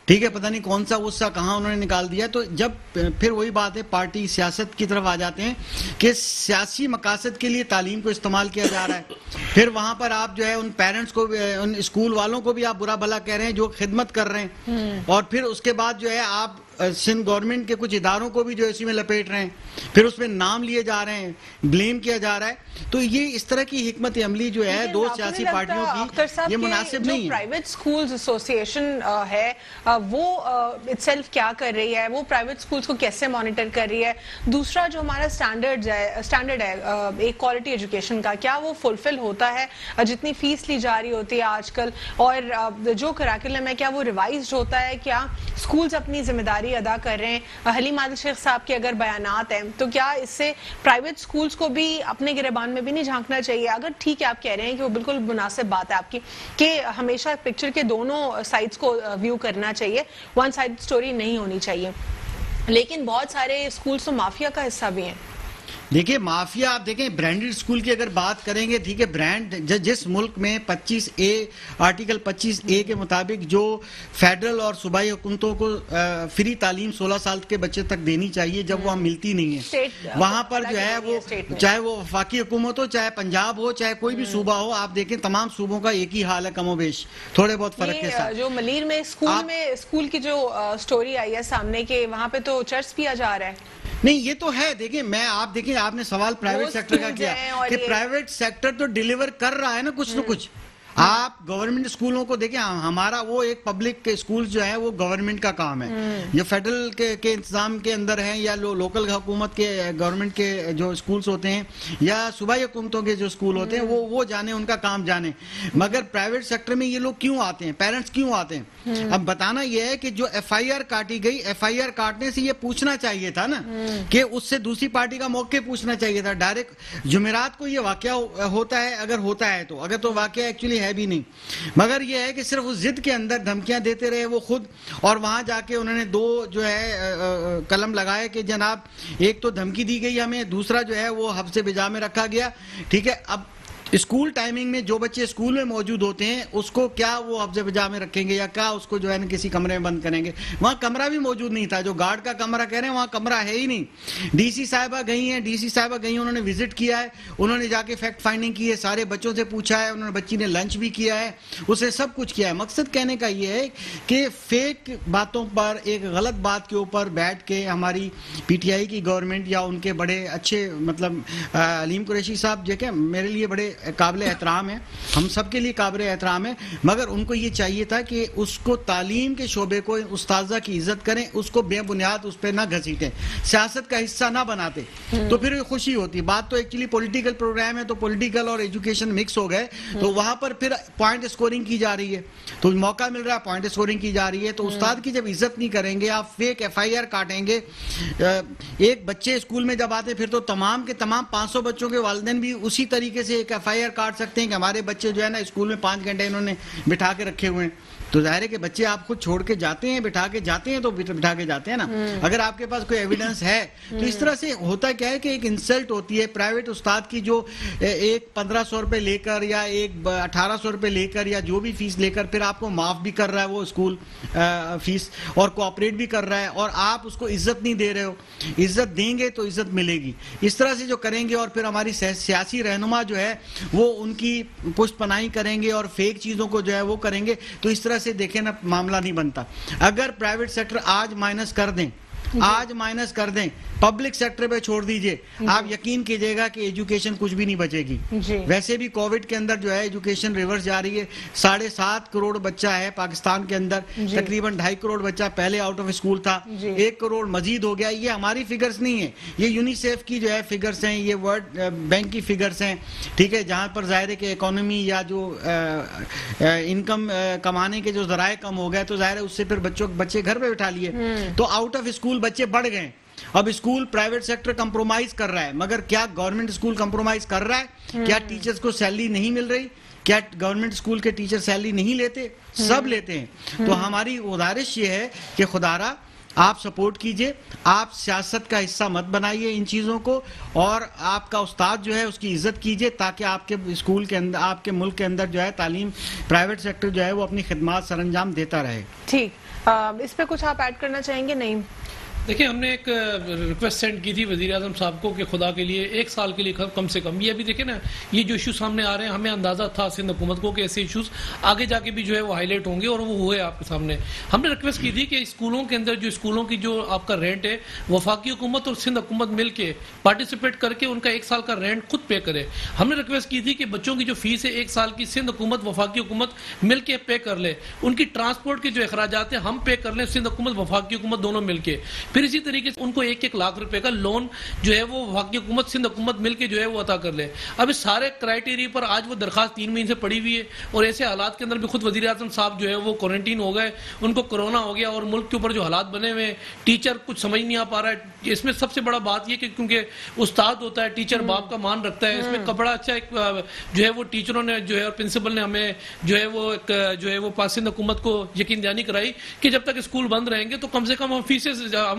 ٹھیک ہے، پتہ نہیں کون سا غصہ کہاں انہوں نے نکال دیا. تو جب پھر وہی بات ہے، پارٹی سیاست کی طرف آ جاتے ہیں کہ سیاسی مقاصد کے لیے تعلیم کو استعمال کیا جا رہا ہے. پھر وہاں پر آپ جو ہے ان پیرنٹس کو بھی، ان اسکول والوں کو بھی آپ برا بھلا کہہ رہے ہیں جو خدمت کر رہے ہیں، اور پھر اس کے بعد جو ہے آپ سندھ گورنمنٹ کے کچھ اداروں کو بھی جو اسی میں لپیٹ رہے ہیں، پھر اس میں نام لیے جا رہے ہیں، بلیم کیا جا رہا ہے. تو یہ اس طرح کی حکمت عملی جو ہے دو سیاسی پارٹیوں کی، یہ مناسب نہیں ہے. پرائیویٹ سکولز ایسوسیشن ہے وہ اٹسیلف کیا کر رہی ہے، وہ پرائیویٹ سکولز کو کیسے مانیٹر کر رہی ہے؟ دوسرا جو ہمارا سٹینڈرڈ ہے ایک کوالٹی ایجوکیشن کا، کیا وہ فلفل ہوتا ہے؟ جتنی فیس لی جا رہی ہوتی ہے آج کل، اور جو کریکولم ہے کیا وہ ریوائزڈ ہوتا ہے؟ کیا سکولز اپنی ذمہ داری ادا کر رہے ہیں؟ حلیم عادل شیخ صاحب کے اگر بیانات ہیں تو کیا اس سے پرائیویٹ سکولز کو بھی اپنے گریبان میں بھی نہیں جھانکنا چاہیے؟ اگر ٹھیک ہے آپ کہہ رہے ہیں کہ وہ بالکل مناسب بات ہے آپ کی کہ ہمیشہ پکچر کے دونوں سائڈز کو ویو کرنا چاہیے، ون سائڈ سٹوری نہیں ہونی چاہیے، لیکن بہت سارے سکولز تو مافیا کا حصہ بھی ہیں. دیکھیں مافیا، آپ دیکھیں برانڈڈ اسکول کی اگر بات کریں گے، ٹھیک ہے، برانڈ جس ملک میں 25A آرٹیکل 25A کے مطابق جو فیڈرل اور صوبائی حکومتوں کو فری تعلیم 16 سال کے بچے تک دینی چاہیے، جب وہ ہم ملتی نہیں ہے، وہاں پر جو ہے وہ چاہے وہ وفاقی حکومت ہو، چاہے پنجاب ہو، چاہے کوئی بھی صوبہ ہو، آپ دیکھیں تمام صوبوں کا ایک ہی حال ہے کم و بیش، تھوڑے بہت فرق کے ساتھ. جو ملیر میں اسکول کی جو سٹوری آئی ہے سامنے کہ وہاں پہ تو چرچ پیا جا رہا ہے. نہیں یہ تو ہے. دیکھیں آپ دیکھیں آپ نے سوال پرائیویٹ سیکٹر کا کیا کہ پرائیویٹ سیکٹر تو ڈیلیور کر رہا ہے نا کچھ نہ کچھ. آپ گورنمنٹ اسکولوں کو دیکھیں، ہمارا وہ ایک پبلک اسکول جو ہے وہ گورنمنٹ کا کام ہے، یہ فیڈرل کے انتظام کے اندر ہیں یا لوکل حکومت کے گورنمنٹ کے جو اسکولز ہوتے ہیں یا صوبائی حکومتوں کے جو اسکول ہوتے ہیں وہ جانے، ان کا کام جانے. مگر پرائیویٹ سیکٹر میں یہ لوگ کیوں آتے ہیں، پیرنٹس کیوں آتے ہیں؟ اب بتانا یہ ہے کہ جو ایف آئی آر کاٹی گئی، ایف آئی آر کاٹنے سے یہ پوچھنا چاہیے تھا نا کہ اس سے دوسری پارٹی کا موقع پوچھنا چاہیے تھا. ڈائریکٹ جمعرات کو یہ واقعہ ہوتا ہے، اگر ہوتا ہے تو، اگر تو واقعہ ایکچولی ہے بھی نہیں، مگر یہ ہے کہ صرف اس ضد کے اندر دھمکیاں دیتے رہے وہ خود، اور وہاں جا کے انہوں نے 2 جو ہے قلم لگائے کہ جناب ایک تو دھمکی دی گئی ہمیں، دوسرا جو ہے وہ حبس بجا میں رکھا گیا. ٹھیک ہے، اب اسکول ٹائمنگ میں جو بچے اسکول میں موجود ہوتے ہیں اس کو کیا وہ حبس بجا میں رکھیں گے یا کیا اس کو جو ہے نا کسی کمرے میں بند کریں گے؟ وہاں کمرہ بھی موجود نہیں تھا، جو گارڈ کا کمرہ کہہ رہے ہیں وہاں کمرہ ہے ہی نہیں. ڈی سی صاحبہ گئی ہیں، انہوں نے وزٹ کیا ہے، انہوں نے جا کے فیکٹ فائنڈنگ کی ہے، سارے بچوں سے پوچھا ہے، انہوں نے بچی نے لنچ بھی کیا ہے، اسے سب کچھ کیا ہے. مقصد کہنے کا یہ ہے کہ فیک باتوں پر، ایک غلط بات کے اوپر بیٹھ کے ہماری پی ٹی آئی کی گورنمنٹ یا ان کے بڑے اچھے، مطلب علیم قریشی صاحب جو کہ میرے لیے بڑے قابل احترام ہیں، ہم سب کے لیے قابل احترام ہے، مگر ان کو یہ چاہیے تھا کہ اس کو تعلیم کے شعبے کو، استاذہ کی عزت کریں، اس کو بے بنیاد اس پہ نہ گھسیٹیں، سیاست کا حصہ نہ بناتے تو پھر خوشی ہوتی. بات تو ایکچولی پولیٹیکل پروگرام ہے تو پولیٹیکل اور ایجوکیشن مکس ہو گئے، تو وہاں پر پھر پوائنٹ اسکورنگ کی جا رہی ہے، تو موقع مل رہا ہے پوائنٹ اسکورنگ کی جا رہی ہے. تو استاد کی جب عزت نہیں کریں گے، آپ فیک ایف آئی آر کاٹیں گے. ایک بچے اسکول میں جب آتے پھر تو تمام کے تمام 500 بچوں کے والدین بھی اسی طریقے سے ایک ایف آئی آر کاٹ سکتے ہیں کہ ہمارے بچے جو ہے نا اسکول میں 5 گھنٹے انہوں نے بٹھا کے رکھے ہوئے ہیں. تو ظاہر ہے کہ بچے آپ خود چھوڑ کے جاتے ہیں، بٹھا کے جاتے ہیں تو بٹھا کے جاتے ہیں نا. اگر آپ کے پاس کوئی ایویڈنس ہے تو اس طرح سے ہوتا کیا ہے کہ ایک انسلٹ ہوتی ہے پرائیویٹ استاد کی، جو ایک 1500 روپے لے کر یا ایک 1800 روپے لے کر یا جو بھی فیس لے کر پھر آپ کو معاف بھی کر رہا ہے وہ اسکول فیس اور کوآپریٹ بھی کر رہا ہے، اور آپ اس کو عزت نہیں دے رہے ہو. عزت دیں گے تو عزت ملے گی. اس طرح سے جو کریں گے اور پھر ہماری سیاسی رہنما جو ہے وہ ان کی پشت پناہی کریں گے اور فیک چیزوں کو جو ہے وہ کریں گے، تو اس طرح سے دیکھیں نا معاملہ نہیں بنتا. اگر پرائیویٹ سیکٹر آج مائنس کر دیں، آج مائنس کر دیں, پبلک سیکٹر پہ چھوڑ دیجئے, آپ یقین کیجئے گا کہ ایجوکیشن کچھ بھی نہیں بچے گی. ویسے بھی کووڈ کے اندر جو ہے ایجوکیشن ریورس جا رہی ہے. 7.5 کروڑ بچہ ہے پاکستان کے اندر, تقریباً 2.5 کروڑ بچہ پہلے آؤٹ آف اسکول تھا, 1 کروڑ مزید ہو گیا. یہ ہماری فگرز نہیں ہیں, یہ یونیسیف کی جو ہے فگرز ہیں, یہ ورلڈ بینک کی فگرز ہیں, ٹھیک ہے, جہاں پر ظاہر ہے کہ اکانومی یا جو انکم کمانے کے جو ذرائع کم ہو گئے تو ظاہر ہے اس سے پھر بچے گھر پہ بٹھا لیے, تو آؤٹ آف اسکول بچے بڑھ گئے. اب اسکول پرائیویٹ سیکٹر کمپرومائز کر رہا ہے, مگر کیا گورنمنٹ اسکول کمپرومائز کر رہا ہے؟ کیا ٹیچرز کو سیلری نہیں مل رہی؟ کیا گورنمنٹ اسکول کے ٹیچر سیلری نہیں لیتے؟ سب لیتے ہیں. تو ہماری گزارش یہ ہے کہ خدارا آپ سپورٹ کیجئے, آپ سیاست کا حصہ مت بنائیے ان چیزوں کو, اور آپ کا استاد جو ہے اس کی عزت کیجئے, تاکہ آپ کے اسکول کے اندر, آپ کے ملک کے اندر جو ہے تعلیم پرائیویٹ سیکٹر جو ہے وہ اپنی خدمات سر انجام دیتا رہے. ٹھیک, اس پہ کچھ آپ ایڈ کرنا چاہیں گے؟ نہیں, دیکھیں ہم نے ایک ریکویسٹ سینڈ کی تھی وزیر اعظم صاحب کو کہ خدا کے لیے 1 سال کے لیے کم سے کم, یہ ابھی دیکھیں نا یہ جو ایشو سامنے آ رہے ہیں, ہمیں اندازہ تھا سندھ حکومت کو کہ ایسے ایشوز آگے جا کے بھی جو ہے وہ ہائی لائٹ ہوں گے, اور وہ ہوئے آپ کے سامنے. ہم نے ریکویسٹ کی تھی کہ اسکولوں کے اندر جو اسکولوں کی جو آپ کا رینٹ ہے, وفاقی حکومت اور سندھ حکومت مل کے پارٹیسپیٹ کر کے ان کا 1 سال کا رینٹ خود پے کرے. ہم نے ریکویسٹ کی تھی کہ بچوں کی جو فیس ہے 1 سال کی سندھ حکومت وفاقی حکومت مل کے پے کر لے, ان کی ٹرانسپورٹ کے جو اخراجات ہیں ہم پے کر لیں, سندھ حکومت وفاقی حکومت دونوں مل کے. پھر اسی طریقے سے ان کو 1 لاکھ روپے کا لون جو ہے وہ وفاقی حکومت سندھ حکومت مل کے جو ہے وہ عطا کر لے. اب اس سارے کرائیٹیریا پر آج وہ درخواست 3 مہینے سے پڑی ہوئی ہے, اور ایسے حالات کے اندر بھی خود وزیر اعظم صاحب جو ہے وہ کوارنٹین ہو گئے, ان کو کرونا ہو گیا, اور ملک کے اوپر جو حالات بنے ہوئے ہیں, ٹیچر کچھ سمجھ نہیں آ پا رہا ہے. اس میں سب سے بڑا بات یہ کہ کیونکہ استاد ہوتا ہے, ٹیچر باپ کا مان رکھتا ہے, اس میں کپڑا اچھا ایک جو ہے وہ ٹیچروں نے جو ہے اور پرنسپل نے ہمیں جو ہے وہ ایک جو ہے وہ سندھ حکومت کو یقین دہانی کرائی کہ جب تک اسکول بند رہیں گے تو کم سے کم ہم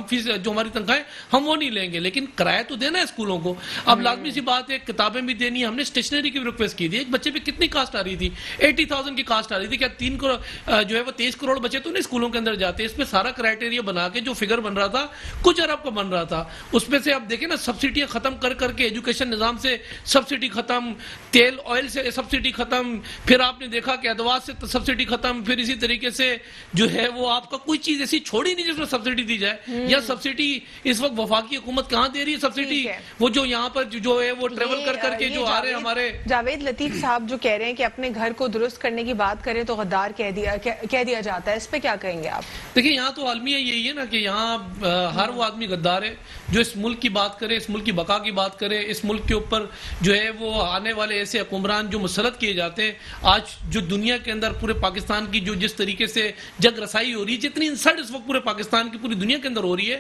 فیس جو ہماری تنخواہیں ہم وہ نہیں لیں گے, لیکن کرایہ تو دینا ہے اسکولوں کو. اب لازمی سی بات ہے, کتابیں بھی دینی ہے. ہم نے اسٹیشنری کی بھی ریکویسٹ کی تھی. ایک بچے پہ کتنی کاسٹ آ رہی تھی؟ 80,000 کی کاسٹ آ رہی تھی. کیا 3 کروڑ جو ہے وہ 23 کروڑ بچے تو نہیں اسکولوں کے اندر جاتے؟ اس پہ سارا کرائیٹیریا بنا کے جو فگر بن رہا تھا کچھ ارب کا بن رہا تھا, اس پہ سے آپ دیکھیں نا سبسڈیاں ختم کر کے ایجوکیشن نظام سے سبسڈی ختم, تیل آئل سے سبسڈی ختم, پھر آپ نے دیکھا کہ ادوات سے سبسڈی ختم, پھر اسی طریقے سے جو ہے وہ آپ کا کوئی چیز ایسی چھوڑی نہیں جس میں سبسڈی دی جائے. یا سبسڈی اس وقت وفاقی حکومت کہاں دے رہی ہے سبسڈی؟ وہ جو یہاں پر جو ہے وہ ٹریول کر کے جو آ رہے ہیں ہمارے جاوید لطیف صاحب جو کہہ رہے ہیں کہ اپنے گھر کو درست کرنے کی بات کریں تو غدار کہہ دیا جاتا ہے, اس پہ کیا کہیں گے آپ؟ دیکھیں یہاں تو عالمیہ یہی ہے نا کہ یہاں ہر وہ آدمی غدار ہے جو اس ملک کی بات کرے, اس ملک کی بقا کی بات کرے, اس ملک کے اوپر جو ہے وہ آنے والے ایسے حکمران جو مسلط کیے جاتے ہیں. آج جو دنیا کے اندر پورے پاکستان کی جو جس طریقے سے جگ رسائی ہو رہی ہے, جتنی انسلٹ اس وقت پورے پاکستان کی پوری دنیا کے اندر ہو رہی ہے,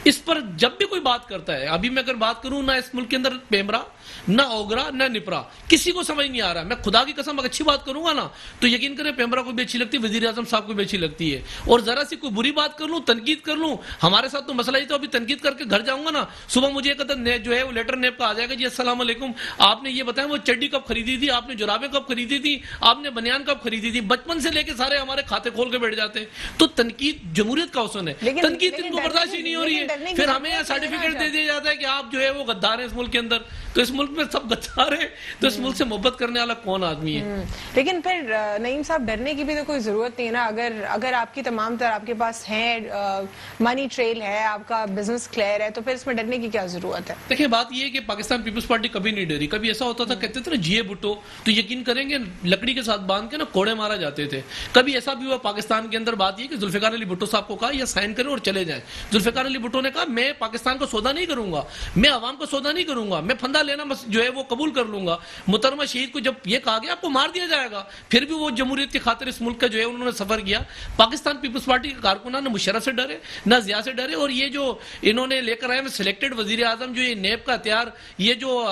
اس پر جب بھی کوئی بات کرتا ہے, ابھی میں اگر بات کروں نہ اس ملک کے اندر پیمرا, نہ اوگرا, نہ نپرا, کسی کو سمجھ نہیں آ رہا. میں خدا کی قسم اگر اچھی بات کروں گا نا تو یقین کریں پیمرا کو بھی اچھی لگتی ہے, وزیر اعظم صاحب کو بھی اچھی لگتی ہے, اور ذرا سی کوئی بری بات کر لوں, تنقید کر لوں, ہمارے ساتھ تو مسئلہ ہی تو ابھی تنقید کر کے گھر جاؤں گا نا, صبح مجھے ایک جو ہے وہ لیٹر نیب کا آ جائے گا, جی السلام علیکم, آپ نے یہ بتائیں وہ چڈی کب خریدی تھی, آپ نے جرابیں کب خریدی تھی, آپ نے بنیان کب خریدی تھی. بچپن سے لے کے سارے ہمارے کھاتے کھول کے بیٹھ جاتے ہیں. تو تنقید جمہوریت کا حسن ہے, تنقید ان کو برداشت ہی نہیں ہو رہی ہے. پھر ہمیں سرٹیفکیٹ دے دیا جاتا ہے کہ آپ جو ہے وہ غدار ہیں اس ملک کے اندر. تو اس ملک میں سب غدار ہیں, تو اس ملک سے محبت کرنے والا کون آدمی ہے؟ لیکن پھر نعیم صاحب ڈرنے کی بھی تو کوئی ضرورت نہیں نا. اگر آپ کی تمام تر آپ کے پاس ہیں, منی ٹریل ہے, آپ کا بزنس کلیئر ہے, تو پھر اس میں ڈرنے کی کیا ضرورت ہے؟ دیکھیں بات یہ ہے کہ پاکستان پیپلز پارٹی کبھی نہیں ڈری. کبھی ایسا ہوتا تھا کہتے تھے نا جیے بھٹو, تو یقین کریں گے لکڑی کے ساتھ باندھ کے نا کوڑے مارا جاتے تھے. کبھی ایسا بھی ہوا پاکستان کے اندر, بات یہ کہ ذوالفقار علی بھٹو صاحب کو کہا یا سائن کریں اور چلے جائیں. ذوالفقار علی بھٹو نے کہا میں پاکستان کو سودا نہیں کروں گا, میں عوام کو سودا نہیں کروں گا, میں پھندا لینا جو ہے وہ قبول کر لوں گا. محترمہ شہید کو جب یہ کہا گیا آپ کو مار دیا جائے گا, پھر بھی وہ جمہوریت کی خاطر اس ملک کا جو ہے انہوں نے سفر کیا. پاکستان پیپلز پارٹی کے کارکنان نہ مشرف سے ڈرے نہ ضیاء سے ڈرے, اور یہ جو انہوں نے لے کر آئے میں سلیکٹڈ وزیر اعظم جو یہ نیب کا ہتھیار یہ جو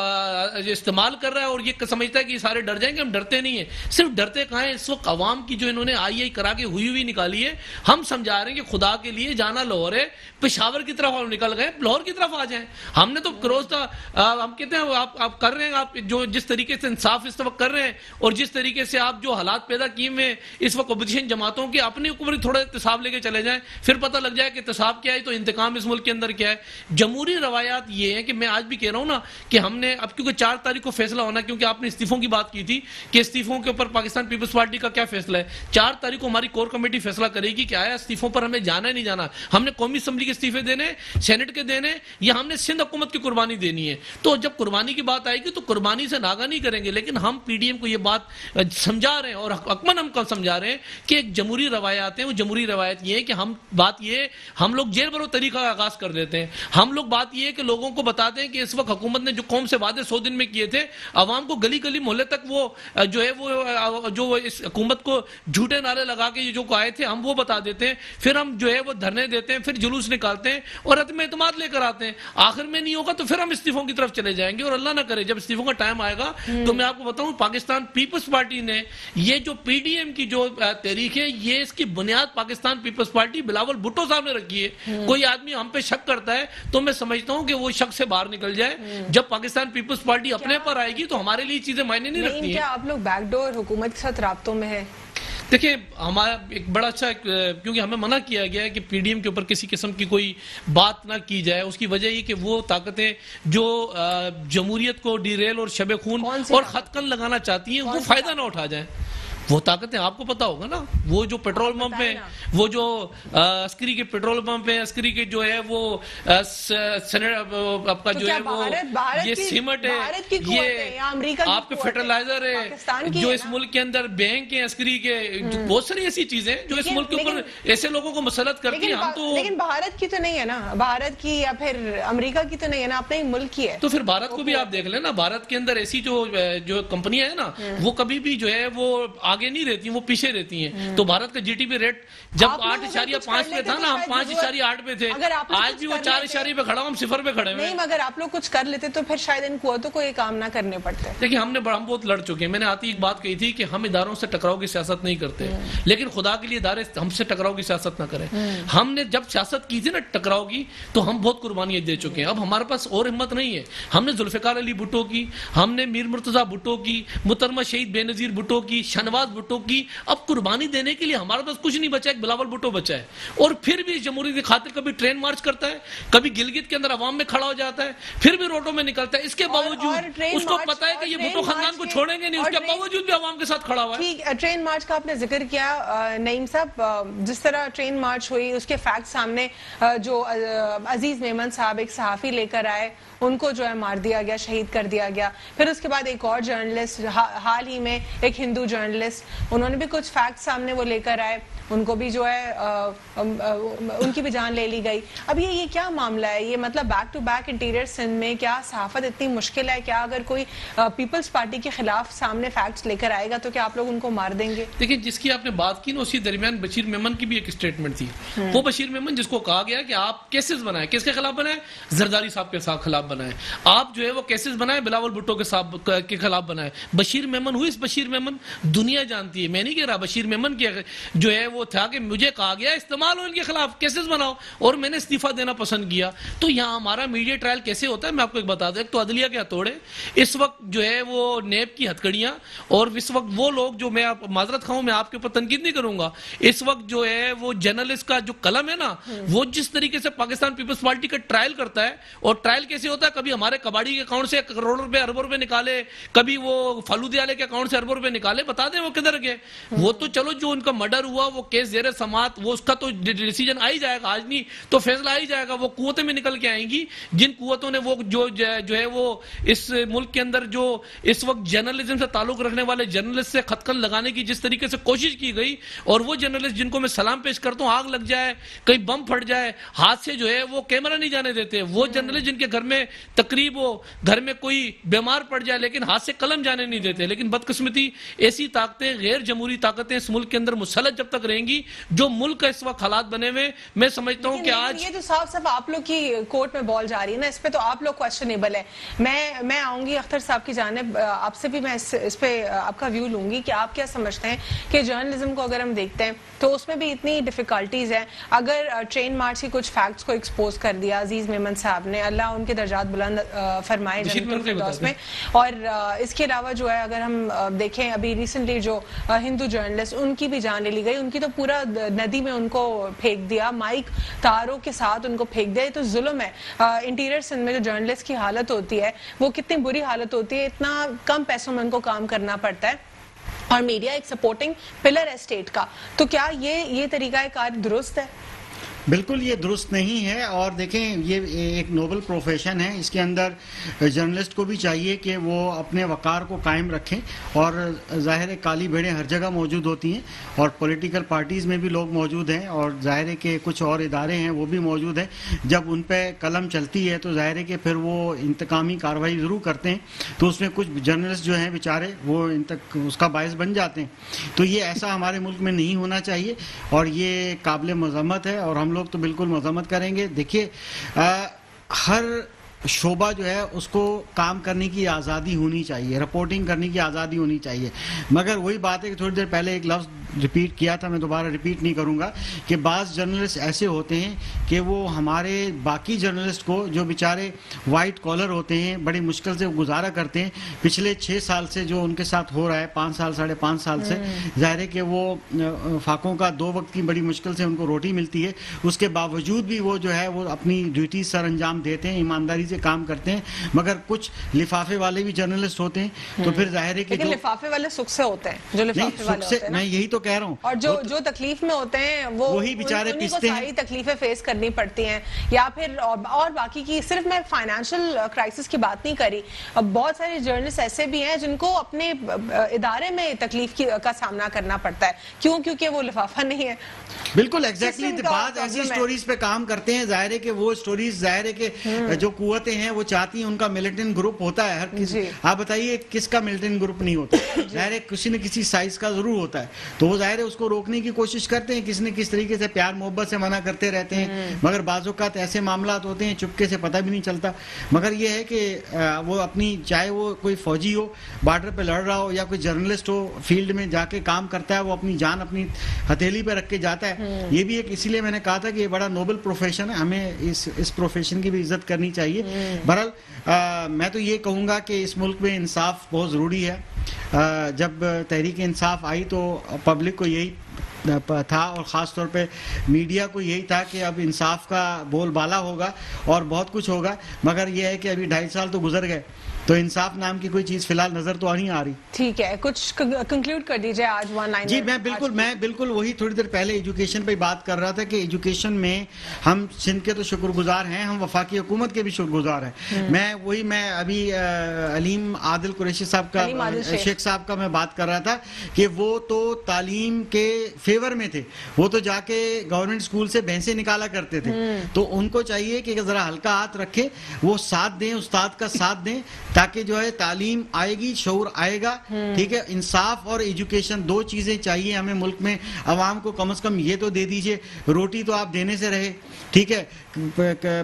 استعمال کر رہا ہے اور یہ سمجھتا ہے کہ یہ سارے ڈر جائیں گے, ہم ڈرتے نہیں ہیں. صرف ڈرتے کہاں ہیں, اس وقت عوام کی جو انہوں نے آئی کرا کے ہوئی نکالی ہے, ہم سمجھا رہے ہیں کہ خدا کے لیے جانا لاہور ہے, پشاور کی طرف نکل گئے, لاہور کی طرف آ جائیں. ہم نے تو کروز تھا, ہم کہتے ہیں آپ کر رہے ہیں, آپ جو جس طریقے سے انصاف اس وقت کر رہے ہیں اور جس طریقے سے آپ جو حالات پیدا کیے ہوئے اس وقت اپوزیشن جماعتوں کے, اپنے اوپر تھوڑا احتساب لے کے چلے جائیں, پھر پتہ لگ جائے کہ احتساب کیا ہے تو انتقام اس ملک کے اندر کیا ہے. جمہوری روایات یہ ہیں کہ میں آج بھی کہہ رہا ہوں نا کہ ہم نے اب کیونکہ 4 تاریخ کو فیصلہ ہونا, کیونکہ آپ نے استعفوں کی بات کی تھی کہ استعفوں کے اوپر پاکستان پیپلز پارٹی کا کیا فیصلہ ہے. 4 تاریخ کو ہماری کور کمیٹی فیصلہ کرے گی کہ آیا استعفوں پر ہمیں جانا ہے نہیں جانا, ہم نے قومی اسمبلی کے استعفے دینے, سینٹ کے دینے, یا ہم نے سندھ حکومت کی قربانی دینی ہے. تو جب قربانی کی بات آئے گی تو قربانی سے ناغہ نہیں کریں گے, لیکن ہم پی ڈی ایم کو یہ بات سمجھا رہے ہیں اور حکمن ہم کو سمجھا رہے ہیں کہ ایک جمہوری روایات ہیں. وہ جمہوری روایت یہ ہے کہ ہم لوگ جیل برو طریقہ کا آغاز کر دیتے ہیں. ہم لوگ بات یہ ہے کہ لوگوں کو بتاتے ہیں کہ اس وقت حکومت نے جو قوم سے وعدے 100 دن میں کیے تھے, عوام کو گلی گلی محلے تک وہ جو ہے وہ جو اس حکومت کو جھوٹے نعرے لگا کے جو آئے تھے ہم وہ بتا دیتے ہیں, پھر ہم جو ہے وہ دھرنے دیتے ہیں, پھر جلوس نکالتے ہیں اور عدم اعتماد لے کر آتے ہیں. آخر میں نہیں ہوگا تو پھر ہم استعفوں کی طرف چلے جائیں گے, اور اللہ نہ کرے جب استعفوں کا ٹائم آئے گا تو میں آپ کو بتاؤں پاکستان پیپلز پارٹی نے یہ جو پی ڈی ایم کی جو تحریک ہے, یہ اس کی بنیاد پاکستان پیپلز پارٹی بلاول بھٹو صاحب نے رکھی ہے. کوئی آدمی ہم پہ شک کرتا ہے تو میں سمجھتا ہوں کہ وہ شک سے باہر نکل جائے. جب پاکستان پیپلز پارٹی اپنے پر آئے گی تو ہمارے لیے چیزیں معنی نہیں رکھتی ہیں. کیا آپ لوگ بیک ڈور حکومت کے ساتھ رابطوں میں ہے؟ دیکھیں ہمارا ایک بڑا اچھا, کیونکہ ہمیں منع کیا گیا ہے کہ پی ڈی ایم کے اوپر کسی قسم کی کوئی بات نہ کی جائے. اس کی وجہ یہ کہ وہ طاقتیں جو جمہوریت کو ڈیریل اور شب خون اور خطکن لگانا چاہتی ہیں وہ فائدہ نہ اٹھا جائیں. وہ طاقتیں آپ کو پتا ہوگا نا, وہ جو پیٹرول پمپ ہے, وہ جو عسکری کے پیٹرول پمپ ہے, عسکری کے جو ہے وہ آپ کا جو ہے وہ یہ سیمنٹ ہے, یہ آپ کے فرٹیلائزر ہے, جو اس ملک کے اندر بینک ہیں عسکری کے, بہت ساری ایسی چیزیں جو اس ملک کے اوپر ایسے لوگوں کو مسلط کرتی ہیں. ہم تو لیکن بھارت کی تو نہیں ہے نا, بھارت کی یا پھر امریکہ کی تو نہیں ہے نا, اپنے ملک کی ہے. تو پھر بھارت کو بھی آپ دیکھ لیں نا, بھارت کے اندر ایسی جو کمپنیاں ہیں نا وہ کبھی بھی جو ہے وہ آگے نہیں رہتی, وہ پیچھے رہتی ہیں. تو بھارت کا جی ٹی پی ریٹ جب 8.5 پہ تھا نا, ہم 5.8 پہ تھے, آج بھی وہ 4 پہ کھڑا, ہم 0 پہ کھڑے ہوئے. نہیں مگر آپ لوگ کچھ کر لیتے تو پھر شاید ان قوتوں کو یہ کام نہ کرنے پڑتے. دیکھیں ہم بہت لڑ چکے ہیں. میں نے آتی ایک بات کہی تھی کہ ہم اداروں سے ٹکراؤ کی سیاست نہیں کرتے, لیکن خدا کے لیے ادارے ہم سے ٹکراؤ کی سیاست نہ کریں. ہم نے جب سیاست کی تھی نا ٹکراؤ کی تو ہم بہت قربانیاں دے چکے ہیں. اب ہمارے پاس اور ہمت نہیں ہے. ہم نے ذوالفقار علی بھٹو کی, ہم نے میر مرتضیٰ بھٹو کی, محترمہ شہید بے نظیر بھٹو کی, شہنواز بھٹو کی, اب قربانی دینے کے لیے ہمارے پاس کچھ نہیں بچا, ایک بلاول بھٹو بچا ہے. اور پھر بھی جمہوریت کی خاطر کبھی ٹرین مارچ کرتا ہے, کبھی گلگت کے اندر عوام میں کھڑا ہو جاتا ہے, پھر بھی روڈوں میں نکلتا ہے. اس کے باوجود اس کو پتا ہے کہ یہ بھٹو خاندان کو چھوڑیں گے نہیں, اس کے باوجود بھی عوام کے ساتھ کھڑا ہوا ہے. ٹرین مارچ کا آپ نے ذکر کیا نعیم صاحب, جس طرح ٹرین مارچ ہوئی اس کے فیکٹ سامنے, جو عزیز میمن صاحب ایک صحافی لے کر آئے, ان کو جو ہے مار دیا گیا, شہید کر دیا گیا. پھر اس کے بعد ایک اور جرنلسٹ حال ہی میں, ایک ہندو جرنلسٹ, انہوں نے بھی کچھ فیکٹ سامنے وہ لے کر آئے, ان کو بھی جو ہے ان کی بھی جان لے لی گئی. اب یہ کیا معاملہ ہے, یہ مطلب back to back interior Sindh میں کیا صحافت اتنی مشکل ہے؟ کیا اگر کوئی پیپلز پارٹی کے خلاف سامنے فیکٹس لے کر آئے گا تو کیا آپ لوگ ان کو مار دیں گے؟ دیکھیں جس کی آپ نے بات کی نا, اسی درمیان بشیر میمن کی بھی ایک اسٹیٹمنٹ تھی. وہ بشیر میمن جس کو کہا گیا کہ آپ کیسز بنائیں, کس کے خلاف بنائیں, زرداری صاحب کے خلاف بنائیں, آپ جو ہے وہ کیسز بنائیں بلاول بھٹو کے خلاف بنائیں. بشیر میمن ہوئی, اس بشیر میمن دنیا جانتی ہے, میں نہیں کہہ رہا. بشیر میمن کی جو ہے وہ تھا کہ مجھے کہا گیا استعمال ہو ان کے خلاف, کیسز بناؤ, اور میں نے استعفیٰ دینا پسند کیا. تو یہاں ہمارا میڈیا ٹرائل کیسے ہوتا ہے میں آپ کو ایک بتا دوں. ایک تو عدلیہ کے ہتھوڑے, اس وقت جو ہے وہ نیب کی ہتکڑیاں, اور اس وقت وہ لوگ جو, میں معذرت خواہوں میں آپ کے اوپر تنقید نہیں کروں گا, اس وقت جو ہے وہ جرنلسٹ کا جو قلم ہے نا, وہ جس طریقے سے پاکستان پیپلز پارٹی کا ٹرائل کرتا ہے, اور ٹرائل کیسے ہوتا ہے, کبھی ہمارے کباڑی کے اکاؤنٹ سے کروڑوں روپے اربوں روپے نکالے, کبھی وہ فالودی والے کے اکاؤنٹ سے اربوں روپے نکالے. بتا دیں وہ کدھر گئے. وہ تو چلو جو ان کا مرڈر ہوا وہ کیس زیر سماعت, وہ اس کا تو ڈیسیجن آ ہی جائے گا, آج نہیں تو فیصلہ آ ہی جائے گا. وہ قوتیں میں نکل کے آئیں گی جن قوتوں نے وہ جو ہے وہ اس ملک کے اندر جو اس وقت جرنلزم سے تعلق رکھنے والے جرنلسٹ سے خطکن لگانے کی جس طریقے سے کوشش کی گئی, اور وہ جرنلسٹ جن کو میں سلام پیش کرتا ہوں, آگ لگ جائے, کہیں بم پھٹ جائے, ہاتھ سے جو ہے وہ کیمرہ نہیں جانے دیتے. وہ جرنلسٹ جن کے گھر میں تقریب ہو, گھر میں کوئی بیمار پڑ جائے لیکن ہاتھ سے قلم جانے نہیں دیتے. لیکن بدقسمتی ایسی طاقتیں, غیر جمہوری طاقتیں اس ملک کے اندر مسلط جب تک رہیں گی, جو ملک کا اس وقت حالات بنے ہوئے, میں سمجھتا ہوں کہ آج یہ جو صاف صاف آپ لوگ کی کورٹ میں بال جا رہی ہے نا, اس پہ تو آپ لوگ کویسچنیبل ہے. میں آؤں گی اختر صاحب کی جانب, آپ سے بھی میں اس پہ آپ کا ویو لوں گی کہ آپ کیا سمجھتے ہیں کہ جرنلزم کو اگر ہم دیکھتے ہیں تو اس میں بھی اتنی ڈیفیکلٹیز ہیں. اگر ٹرین مارچ کی کچھ فیکٹس کو ایکسپوز کر دیا عزیز میمن صاحب نے, اللہ ان کے درجات بلند فرمائے جنت الفردوس میں, اور اس کے علاوہ جو ہے اگر ہم دیکھیں ابھی ریسنٹلی جو ہندو جرنلسٹ, ان کی بھی جان لے لی گئی, ان کی تو پورا ندی میں ان کو پھینک دیا, مائک تاروں کے ساتھ ان کو پھینک دیا. یہ تو ظلم ہے. انٹیریئر سندھ میں جو جرنلسٹ کی حالت ہوتی ہے وہ کتنی بری حالت ہوتی ہے, اتنا کم پیسوں میں ان کو کام کرنا پڑتا ہے, اور میڈیا ایک سپورٹنگ پلر ہے اسٹیٹ کا. تو کیا یہ طریقہ کار درست ہے؟ بالکل یہ درست نہیں ہے. اور دیکھیں یہ ایک نوبل پروفیشن ہے, اس کے اندر جرنلسٹ کو بھی چاہیے کہ وہ اپنے وقار کو قائم رکھیں. اور ظاہر ہے کالی بھیڑیں ہر جگہ موجود ہوتی ہیں, اور پولیٹیکل پارٹیز میں بھی لوگ موجود ہیں, اور ظاہر ہے کہ کچھ اور ادارے ہیں وہ بھی موجود ہیں. جب ان پہ قلم چلتی ہے تو ظاہر ہے کہ پھر وہ انتقامی کارروائی ضرور کرتے ہیں, تو اس میں کچھ جرنلسٹ جو ہیں بیچارے وہ اس کا باعث بن جاتے ہیں. تو یہ ایسا ہمارے ملک میں نہیں ہونا چاہیے, اور یہ قابل مذمت ہے, اور ہم لوگ تو بالکل مذمت کریں گے. دیکھیے ہر شعبہ جو ہے اس کو کام کرنے کی آزادی ہونی چاہیے, رپورٹنگ کرنے کی آزادی ہونی چاہیے, مگر وہی بات ہے کہ تھوڑی دیر پہلے ایک لفظ ریپیٹ کیا تھا, میں دوبارہ ریپیٹ نہیں کروں گا, کہ بعض جرنلسٹ ایسے ہوتے ہیں کہ وہ ہمارے باقی جرنلسٹ کو جو بیچارے وائٹ کالر ہوتے ہیں بڑی مشکل سے گزارا کرتے ہیں, پچھلے 6 سال سے جو ان کے ساتھ ہو رہا ہے, 5 سال 5.5 سال سے, ظاہر ہے کہ وہ فاقوں کا 2 وقت کی بڑی مشکل سے ان کو روٹی ملتی ہے, اس کے باوجود بھی وہ جو ہے وہ اپنی ڈیوٹی سر انجام دیتے ہیں, ایمانداری سے کام کرتے ہیں. مگر کچھ لفافے والے بھی جرنلسٹ ہوتے ہیں, تو پھر ظاہر ہے کہ لفافے والے سکھ سے ہوتے ہیں, جو لفافے والے ہوتے ہیں, میں یہی تو کہہ رہا ہوں, اور جو تکلیف میں ہوتے ہیں وہی بیچارے پستے ہیں, ساری تکلیفیں فیس کرنی پڑتی ہیں. یا پھر اور باقی کی, صرف میں فائنینشیل کرائسس کی بات نہیں کری, بہت سارے جرنلسٹ ایسے بھی ہیں جن کو اپنے ادارے میں تکلیف کا سامنا کرنا پڑتا ہے. کیوں؟ کیونکہ وہ لفافہ نہیں ہے. بالکل ایگزیکٹلی. بعض ایسی سٹوریز پہ کام کرتے ہیں, ظاہر ہے کہ وہ سٹوریز ظاہر ہے کہ جو قوتیں ہیں وہ چاہتی ہیں ان کا ملیٹنٹ گروپ ہوتا ہے. ہر کسی, آپ بتائیے کس کا ملیٹنٹ گروپ نہیں ہوتا؟ ظاہر ہے کسی نہ کسی سائز کا ضرور ہوتا ہے, تو وہ ظاہر ہے اس کو روکنے کی کوشش کرتے ہیں, کسی نہ کس طریقے سے پیار محبت سے منع کرتے رہتے ہیں, مگر بعض اوقات ایسے معاملات ہوتے ہیں چپکے سے پتہ بھی نہیں چلتا. مگر یہ ہے کہ وہ اپنی, چاہے وہ کوئی فوجی ہو بارڈر پہ لڑ رہا ہو, یا کوئی جرنلسٹ ہو فیلڈ میں جا کے کام کرتا ہے, وہ اپنی جان اپنی ہتھیلی پہ رکھ کے جاتا ہے. یہ بھی ایک, اسی لیے میں نے کہا تھا کہ یہ بڑا نوبل پروفیشن ہے, ہمیں اس پروفیشن کی بھی عزت کرنی چاہیے. بہرحال میں تو یہ کہوں گا کہ اس ملک میں انصاف بہت ضروری ہے. جب تحریک انصاف آئی تو پبلک کو یہی تھا, اور خاص طور پہ میڈیا کو یہی تھا کہ اب انصاف کا بول بالا ہوگا اور بہت کچھ ہوگا. مگر یہ ہے کہ ابھی 2.5 سال تو گزر گئے, تو انصاف نام کی کوئی چیز فی الحال نظر تو نہیں آ رہی. ٹھیک ہے, کچھ کنکلوڈ کر دیجئے آج 1 لائن. جی میں بالکل وہی تھوڑی دیر پہلے ایجوکیشن پہ بات کر رہا تھا کہ ایجوکیشن میں ہم سندھ کے تو شکر گزار ہیں, ہم وفاقی حکومت کے بھی شکر گزار ہیں. میں ابھی علیم عادل قریشی صاحب کا, شیخ صاحب کا میں بات کر رہا تھا کہ وہ تو تعلیم کے فیور میں تھے, وہ تو جا کے گورنمنٹ اسکول سے بھینسیں نکالا کرتے تھے. تو ان کو چاہیے کہ ذرا ہلکا ہاتھ رکھے, وہ ساتھ دیں, استاد کا ساتھ دیں, تاکہ جو ہے تعلیم آئے گی, شعور آئے گا. ٹھیک ہے, انصاف اور ایجوکیشن 2 چیزیں چاہیے ہمیں ملک میں. عوام کو کم از کم یہ تو دے دیجئے, روٹی تو آپ دینے سے رہے. ٹھیک ہے,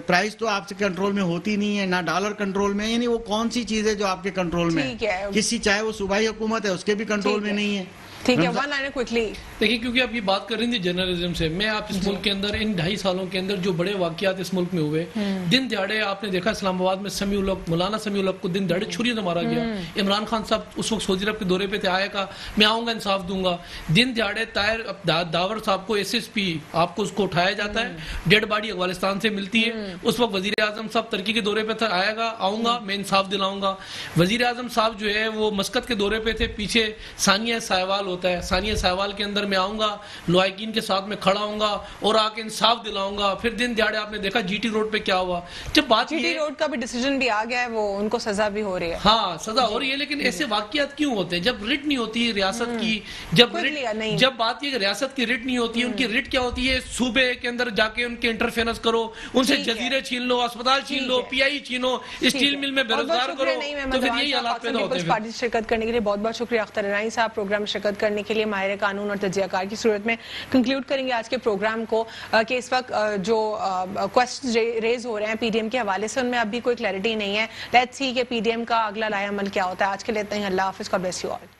پرائز تو آپ سے کنٹرول میں ہوتی نہیں ہے, نہ ڈالر کنٹرول میں, یعنی وہ کون سی چیز ہے جو آپ کے کنٹرول میں ہے؟ کسی, چاہے وہ صوبائی حکومت ہے, اس کے بھی کنٹرول میں نہیں ہے. ٹھیک ہے, 1 لائن کوئکلی. دیکھیے کیونکہ آپ یہ بات کر رہی تھی جرنلزم سے, میں آپ اس ملک کے اندر ان 2.5 سالوں کے اندر جو بڑے واقعات اس ملک میں ہوئے, دن دہاڑے آپ نے دیکھا اسلام آباد میں مولانا سمیع الحق کو دن دہاڑے چھری سے مارا گیا. عمران خان صاحب اس وقت سعودی عرب کے دورے پہ تھے, آیا کہا میں آؤں گا انصاف دوں گا. دن دہاڑے طاہر داور صاحب کو SSP آپ کو اس کو اٹھایا جاتا ہے, ڈیڈ باڈی افغانستان سے ملتی ہے. اس وقت وزیر اعظم صاحب ترکی کے دورے پہ تھا, آئے گا آؤں گا میں انصاف دلاؤں گا. وزیر اعظم صاحب جو ہے وہ مسقط کے دورے پہ تھے, پیچھے ثانیہ سائیوال ہوتا ہے, ثانیہ سائیوال کے اندر میں آؤں گا, لوائقین کے ساتھ میں کھڑا ہوں گا اور آ کے انصاف دلاؤں گا. پھر دن دیہڑے آپ نے دیکھا GT روڈ پہ کیا ہوا. جب بات GT روڈ کا بھی ڈیسیجن بھی آ گیا ہے, وہ ان کو سزا بھی ہو رہی ہے. ہاں سزا ہو رہی ہے, لیکن ایسے واقعات کیوں ہوتے ہیں جب رٹ نہیں ہوتی ریاست کی, جب بات یہ کہ ریاست کی رٹ نہیں ہوتی ہے, ان کی رٹ کیا ہوتی ہے, صوبے کے اندر جا کے ان کے انٹرفیرنس کرو, ان سے جزیرے چھین لو, اسپتال چھین لو, PI چھینو, اسٹیل مل میں بے روزگار کرو, تو پھر یہی حالات پیدا ہوتے ہیں. شرکت کرنے کے لیے بہت بہت شکریہ اختر عینائی صاحب, پروگرام میں شرکت کرنے کے لیے ماہر قانون اور تجزیہ کار کی صورت میں کنکلوڈ کریں گے آج کے پروگرام کو کہ اس وقت جو کوشچن ریز ہو رہے ہیں پی ڈی ایم کے حوالے سے ان میں اب بھی کوئی کلیئرٹی نہیں ہے. لیٹس سی کہ پی ڈی ایم کا اگلا لائحہ عمل کیا ہوتا ہے. آج کے لیے اتنا ہی. اللہ حافظ. God bless you all.